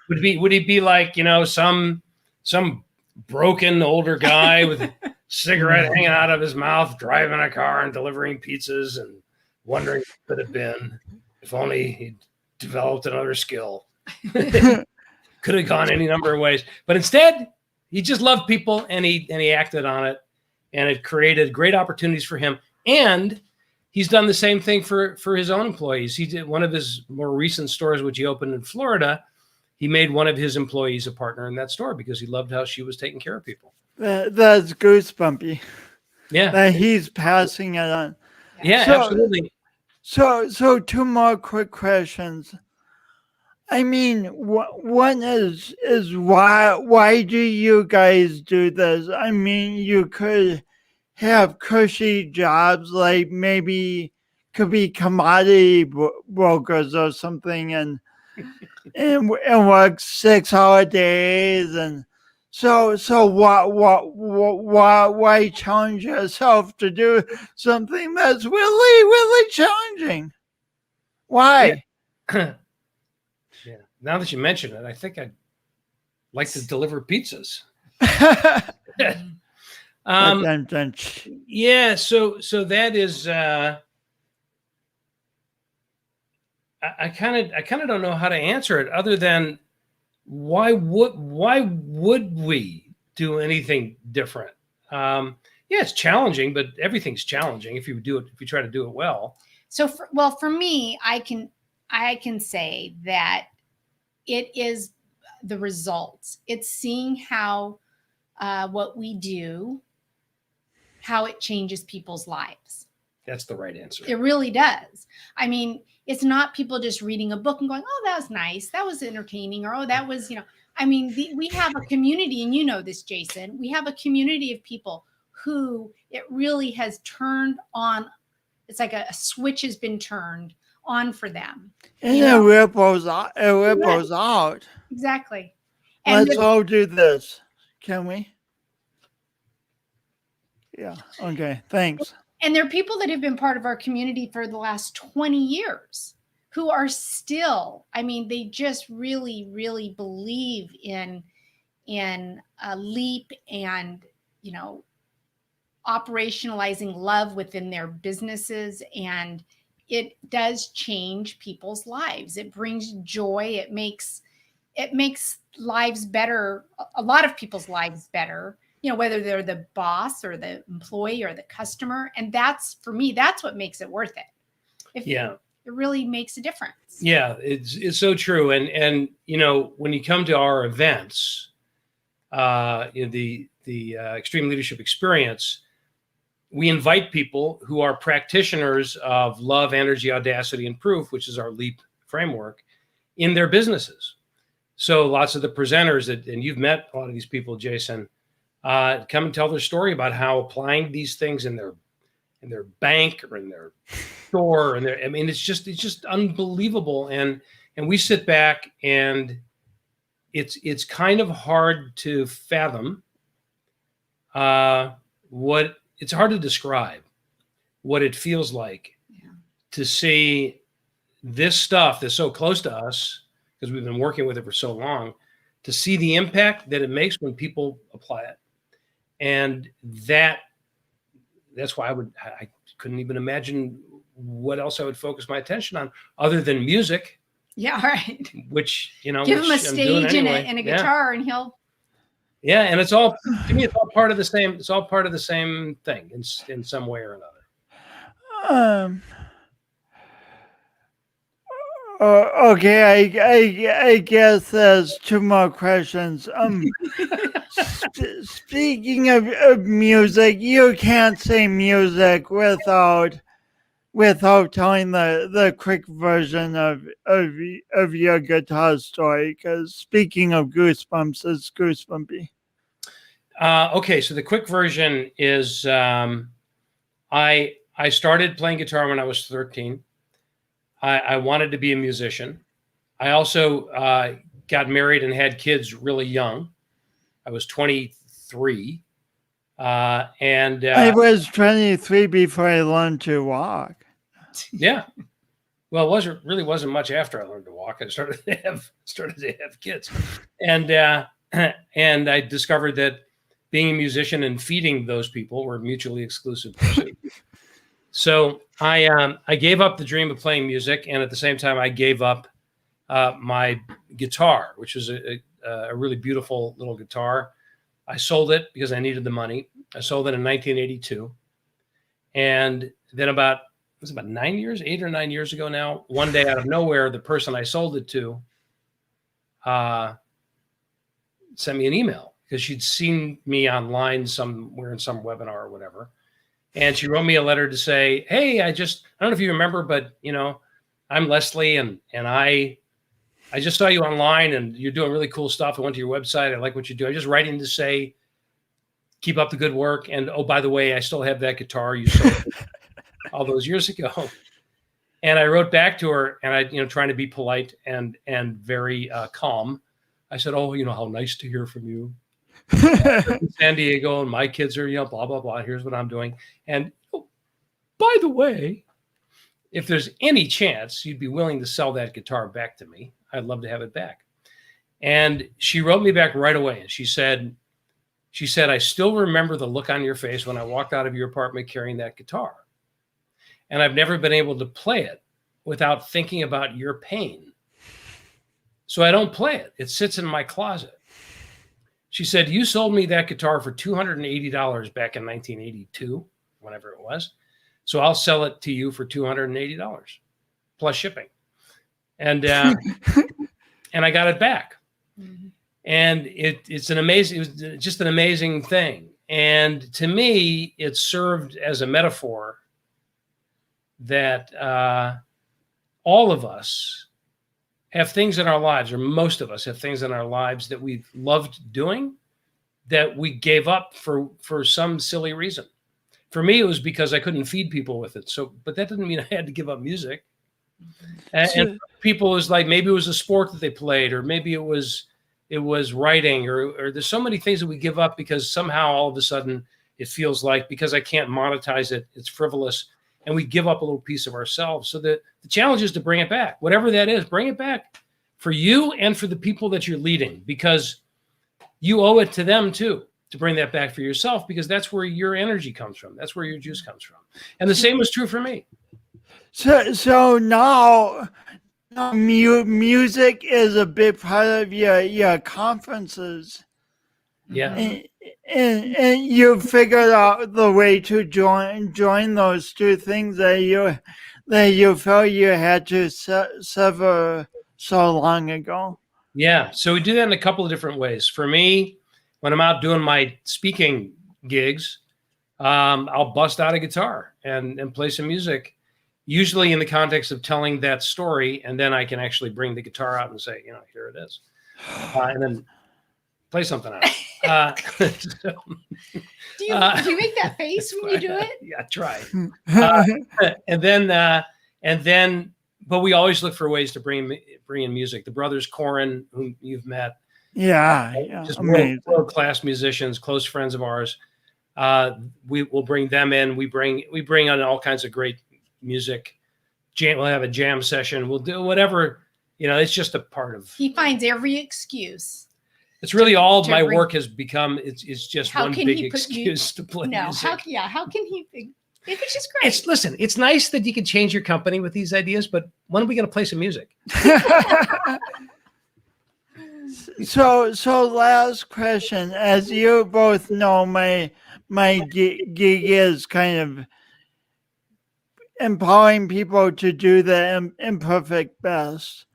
Would he be like, some broken older guy with a cigarette hanging out of his mouth, driving a car and delivering pizzas and wondering what it could have been if only he'd developed another skill. Could have gone any number of ways. But instead, he just loved people and he acted on it, and it created great opportunities for him. And he's done the same thing for his own employees. He did one of his more recent stores, which he opened in Florida. He made one of his employees a partner in that store because he loved how she was taking care of people. That's goosebumpy. Yeah. That he's passing it on. Yeah, absolutely. So 2 more quick questions. I mean, one is why do you guys do this? I mean, you could have cushy jobs, like maybe could be commodity brokers or something, and work 6-hour days, and so why challenge yourself to do something that's really challenging? Why? Yeah. Now that you mention it, I think I'd like to deliver pizzas. Yeah. So that is. I kind of don't know how to answer it other than why would we do anything different. Yeah, it's challenging, but everything's challenging if you try to do it well. So, for me, I can say that it is the results. It's seeing how what we do, how it changes people's lives. That's the right answer. It really does. I mean, it's not people just reading a book and going, "Oh, that was nice. That was entertaining," or "Oh, that was," I mean, we have a community, and you know this, Jason. We have a community of people who it really has turned on. It's like a switch has been turned on for them. And it ripples out. It ripples out. Exactly. And Let's all do this. Can we? Yeah. Okay. Thanks. And there are people that have been part of our community for the last 20 years who are still, I mean, they just really, really believe in a leap and, operationalizing love within their businesses. And it does change people's lives. It brings joy. It makes lives better, a lot of people's lives better, whether they're the boss or the employee or the customer. And that's, for me, that's what makes it worth it. It really makes a difference. Yeah, it's so true. And when you come to our events, the Extreme Leadership Experience, we invite people who are practitioners of love, energy, audacity, and proof, which is our LEAP framework, in their businesses. So lots of the presenters and you've met a lot of these people, Jason, come and tell their story about how applying these things in their bank or in their store, I mean, it's just unbelievable. And we sit back and it's kind of hard to fathom it's hard to describe what it feels like to see this stuff that's so close to us, because we've been working with it for so long, to see the impact that it makes when people apply it. And that's why I couldn't even imagine what else I would focus my attention on other than music. Yeah, right. Which, give him a stage anyway. and a guitar and he'll. Yeah, and it's all, to me, it's all part of the same. It's all part of the same thing in some way or another. Okay, I guess there's two more questions. Speaking of music, you can't say music without telling the quick version of your guitar story. Because speaking of goosebumps, it's goosebumpy. Okay, so the quick version is I started playing guitar when I was 13. I wanted to be a musician. I also got married and had kids really young. I was 23. And I was 23 before I learned to walk. Yeah. Well, it really wasn't much after I learned to walk. I started to have kids. And I discovered that being a musician and feeding those people were mutually exclusive pursuits. So I gave up the dream of playing music, and at the same time, I gave up my guitar, which was a really beautiful little guitar. I sold it because I needed the money. I sold it in 1982, and then about 8 or 9 years ago now, one day out of nowhere, the person I sold it to sent me an email because she'd seen me online somewhere in some webinar or whatever. And she wrote me a letter to say, hey, I don't know if you remember, but I'm Leslie and I just saw you online and you're doing really cool stuff. I went to your website. I like what you do. I'm just writing to say, keep up the good work. And oh, by the way, I still have that guitar you sold all those years ago. And I wrote back to her and I, trying to be polite and very calm. I said, oh, how nice to hear from you. In San Diego and my kids are, blah, blah, blah. Here's what I'm doing. And by the way, if there's any chance you'd be willing to sell that guitar back to me, I'd love to have it back. And she wrote me back right away. And she said, I still remember the look on your face when I walked out of your apartment carrying that guitar. And I've never been able to play it without thinking about your pain. So I don't play it. It sits in my closet. She said, "You sold me that guitar for $280 back in 1982, whenever it was. So I'll sell it to you for $280 plus shipping." And and I got it back. Mhm. And it was just an amazing thing. And to me, it served as a metaphor that all of us have things in our lives, or most of us have things in our lives that we've loved doing that we gave up for some silly reason. For me, it was because I couldn't feed people with it. So, but that didn't mean I had to give up music. And people was like, maybe it was a sport that they played, or maybe it was writing, or there's so many things that we give up because somehow all of a sudden it feels like, because I can't monetize it, it's frivolous, and we give up a little piece of ourselves. So the challenge is to bring it back, whatever that is. Bring it back for you and for the people that you're leading, because you owe it to them too, to bring that back for yourself, because that's where your energy comes from. That's where your juice comes from. And the same was true for me. So now music is a big part of your conferences. Yeah. And you figured out the way to join those two things that you felt you had to sever so long ago. Yeah. So we do that in a couple of different ways. For me, when I'm out doing my speaking gigs, I'll bust out a guitar and play some music, usually in the context of telling that story. And then I can actually bring the guitar out and say, here it is. And then play something out. Do you make that face when you do it? Yeah, try. And then, but we always look for ways to bring in music. The brothers Corin, whom you've met, just world-class musicians, close friends of ours. We will bring them in. We bring on all kinds of great music. We'll have a jam session. We'll do whatever. It's just a part of. He finds every excuse. It's really all my work has become. It's just one big excuse to play music. How can he? It's just great. Listen, it's nice that you can change your company with these ideas, but when are we going to play some music? So last question. As you both know, my gig is kind of empowering people to do the imperfect best.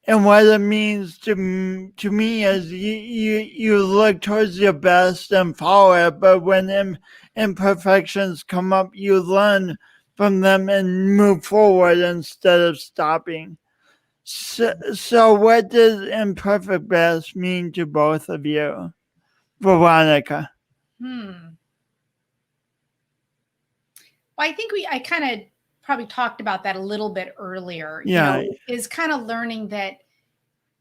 And what it means to me is you look towards your best and follow it, but when imperfections come up, you learn from them and move forward instead of stopping. So what does imperfect best mean to both of you? Veronica. Well, I think I kind of probably talked about that a little bit earlier. Is kind of learning that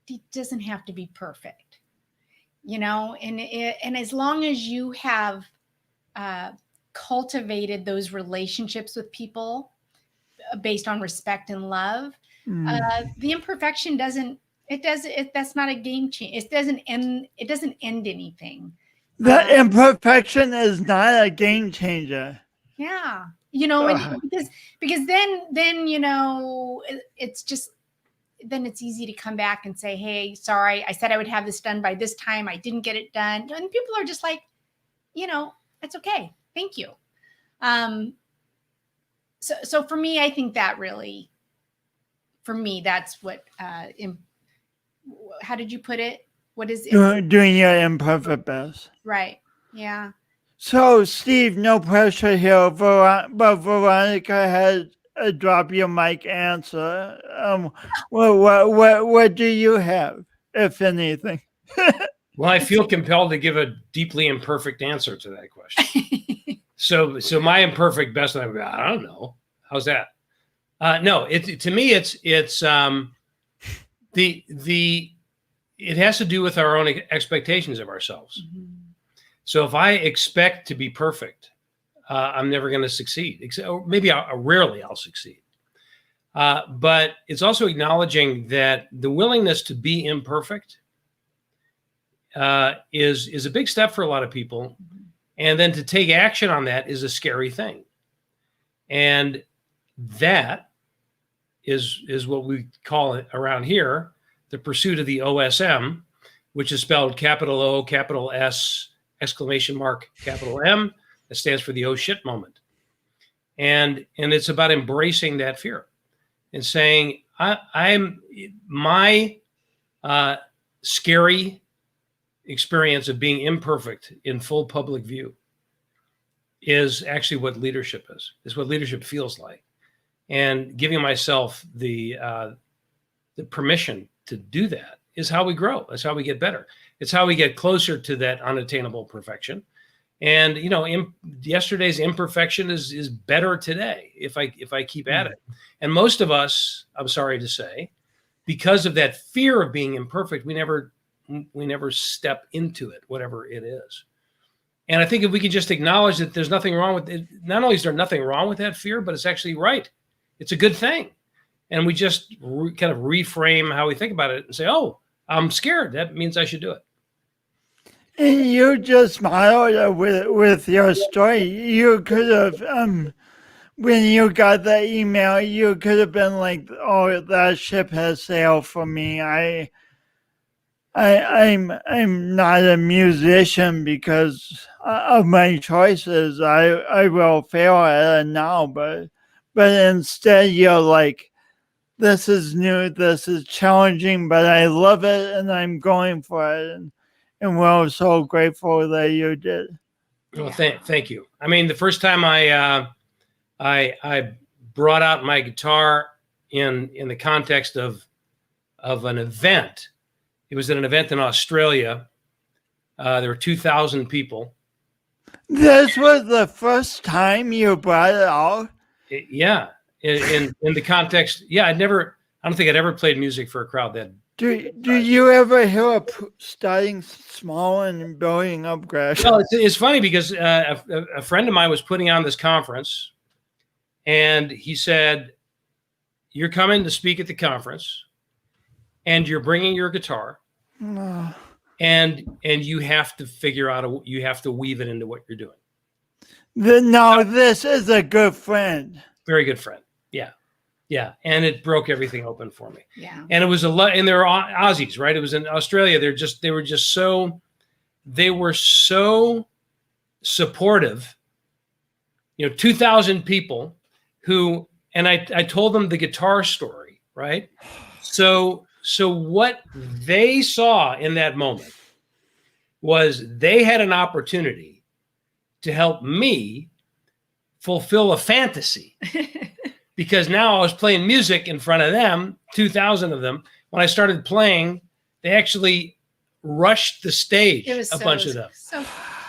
it doesn't have to be perfect, and as long as you have cultivated those relationships with people based on respect and love, the imperfection that's not a game changer. It doesn't end anything. The imperfection is not a game changer. Yeah. Because then it's just, then it's easy to come back and say, hey, sorry, I said I would have this done by this time. I didn't get it done. And people are just like, it's okay. Thank you. So for me, I think that really, that's what, how did you put it? What is it? Doing your imperfect best. Right. Yeah. So, Steve, no pressure here, but Veronica had a drop your mic answer. What do you have, if anything? Well, I feel compelled to give a deeply imperfect answer to that question. So my imperfect best, I don't know. How's that? No, to me, it's it has to do with our own expectations of ourselves. Mm-hmm. So if I expect to be perfect, I'm never going to succeed. Or maybe rarely I'll succeed. But it's also acknowledging that the willingness to be imperfect is a big step for a lot of people. And then to take action on that is a scary thing. And that is what we call it around here, the pursuit of the OSM, which is spelled capital O, capital S, exclamation mark, capital M. That stands for the oh shit moment. And it's about embracing that fear and saying, I'm my scary experience of being imperfect in full public view is actually what leadership is what leadership feels like. And giving myself the permission to do that is how we grow. That's how we get better. It's how we get closer to that unattainable perfection. And, you know, yesterday's imperfection is better today if I keep at it. And most of us, I'm sorry to say, because of that fear of being imperfect, we never step into it, whatever it is. And I think if we can just acknowledge that there's nothing wrong with it, not only is there nothing wrong with that fear, but it's actually right. It's a good thing. And we just kind of reframe how we think about it and say, oh, I'm scared. That means I should do it. And you just smiled with your story. You could have, when you got the email, you could have been like, "Oh, that ship has sailed for me. I'm not a musician because of my choices. I will fail at it now." But instead, you're like, "This is new. This is challenging, but I love it, and I'm going for it." And we're so grateful that you did. Well, thank you. I mean, the first time I brought out my guitar in the context of an event, it was at an event in Australia. There were 2,000 people. This was the first time you brought it out? Yeah. In the context, yeah, I don't think I'd ever played music for a crowd that. Do you ever hear starting small and building up gradually? Well, it's funny because a friend of mine was putting on this conference, and he said, "You're coming to speak at the conference, and you're bringing your guitar, and you have to figure out you have to weave it into what you're doing." This is a good friend. Very good friend. Yeah, and it broke everything open for me. Yeah, and it was a lot, and they were Aussies, right? It was in Australia. They were so supportive. You know, 2,000 people who, and I told them the guitar story, right? So what they saw in that moment was they had an opportunity to help me fulfill a fantasy. Because now I was playing music in front of them, 2,000 of them. When I started playing, they actually rushed the stage. It was a bunch of them. So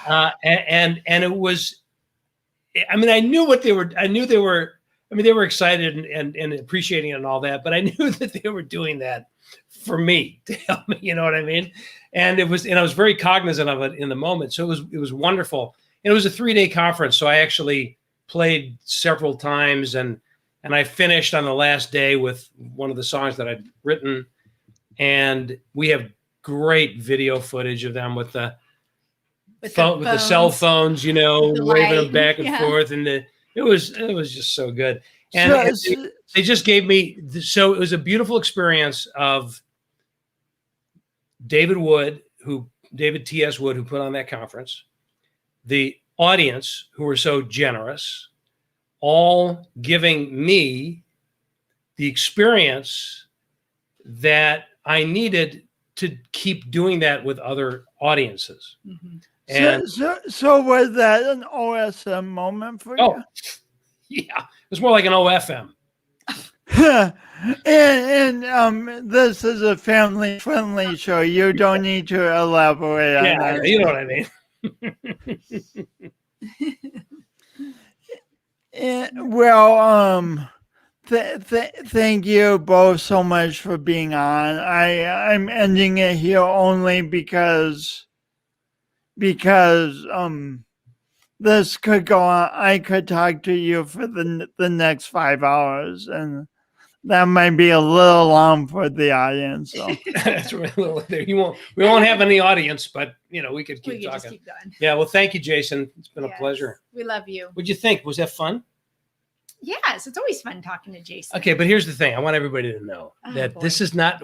and it was, I mean, I knew what they were. I knew they were. I mean, they were excited and appreciating it and all that. But I knew that they were doing that for me to help me. You know what I mean? And I was very cognizant of it in the moment. So it was wonderful. And it was a 3-day conference, so I actually played several times and I finished on the last day with one of the songs that I'd written. And we have great video footage of them with the cell phones, you know, waving them back and forth. And it was just so good. And they just gave me, so it was a beautiful experience of David T.S. Wood, who put on that conference, the audience who were so generous, all giving me the experience that I needed to keep doing that with other audiences. Mm-hmm. And so was that an OSM moment for you? Oh, yeah. It was more like an OFM. and this is a family-friendly show. You don't need to elaborate on that. Yeah, you know what I mean. Well, thank you both so much for being on. I'm ending it here only because this could go on. I could talk to you for the next 5 hours, and that might be a little long for the audience. So. That's right. We won't have any audience, but you know, we could keep talking. Just keep going. Yeah. Well, thank you, Jason. It's been a pleasure. We love you. What'd you think? Was that fun? Yes, it's always fun talking to Jason. Okay, but here's the thing. I want everybody to know that boy. this is not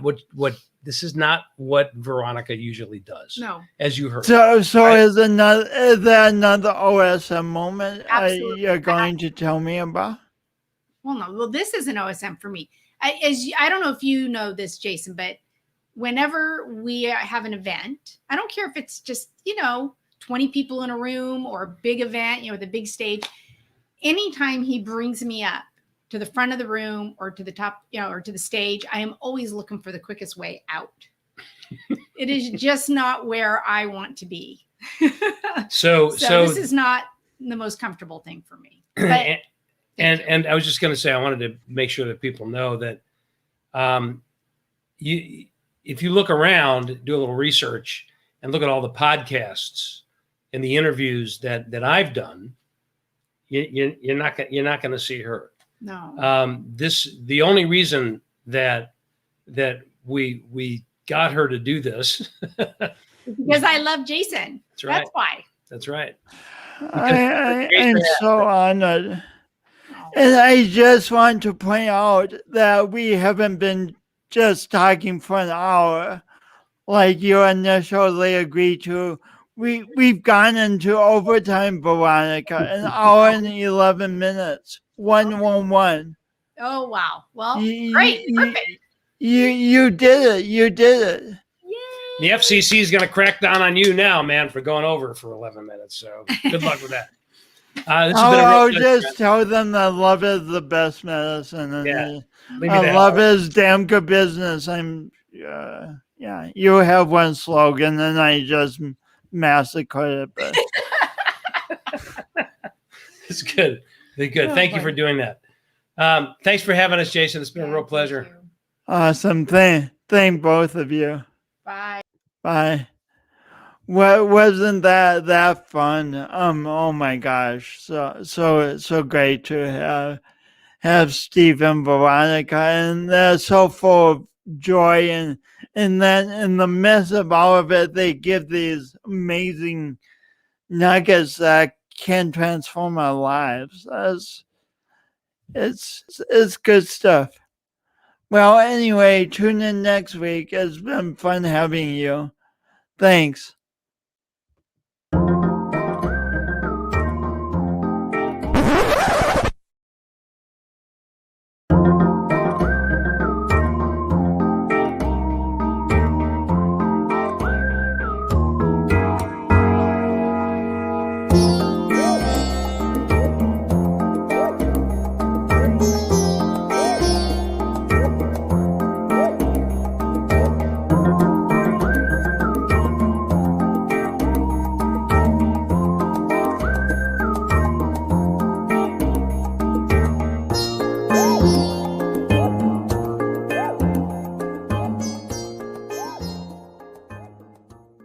what Veronica usually does. No. As you heard. So Right. is there another OSM moment Absolutely. you're going to tell me about? Well, no. Well, this is an OSM for me. I don't know if you know this, Jason, but whenever we have an event, I don't care if it's just, 20 people in a room or a big event, with a big stage. Anytime he brings me up to the front of the room or to the top, or to the stage, I am always looking for the quickest way out. It is just not where I want to be. So this is not the most comfortable thing for me. But and I was just going to say, I wanted to make sure that people know that if you look around, do a little research, and look at all the podcasts and the interviews that I've done, you're not going to see her. No. The only reason that we got her to do this because I love Jason. That's right. That's why. That's right. I'm so honored. And I just want to point out that we haven't been just talking for an hour like you initially agreed to. We've gone into overtime, Veronica, an hour and 11 minutes. 111. Oh wow. Well, great. Perfect. You did it. You did it. Yay. The FCC is going to crack down on you now, man, for going over for 11 minutes. So good luck with that. I'll just tell them that love is the best medicine, and love is damn good business. You have one slogan, and I just massacred it. But it's good. It's good. Thank you for doing that. Thanks for having us, Jason. It's been a real pleasure. Awesome. Thank both of you. Bye. Bye. Wasn't that fun? Oh my gosh, so great to have Steve and Veronica, and they're so full of joy, and then in the midst of all of it, they give these amazing nuggets that can transform our lives. It's good stuff. Well, anyway, tune in next week. It's been fun having you. Thanks.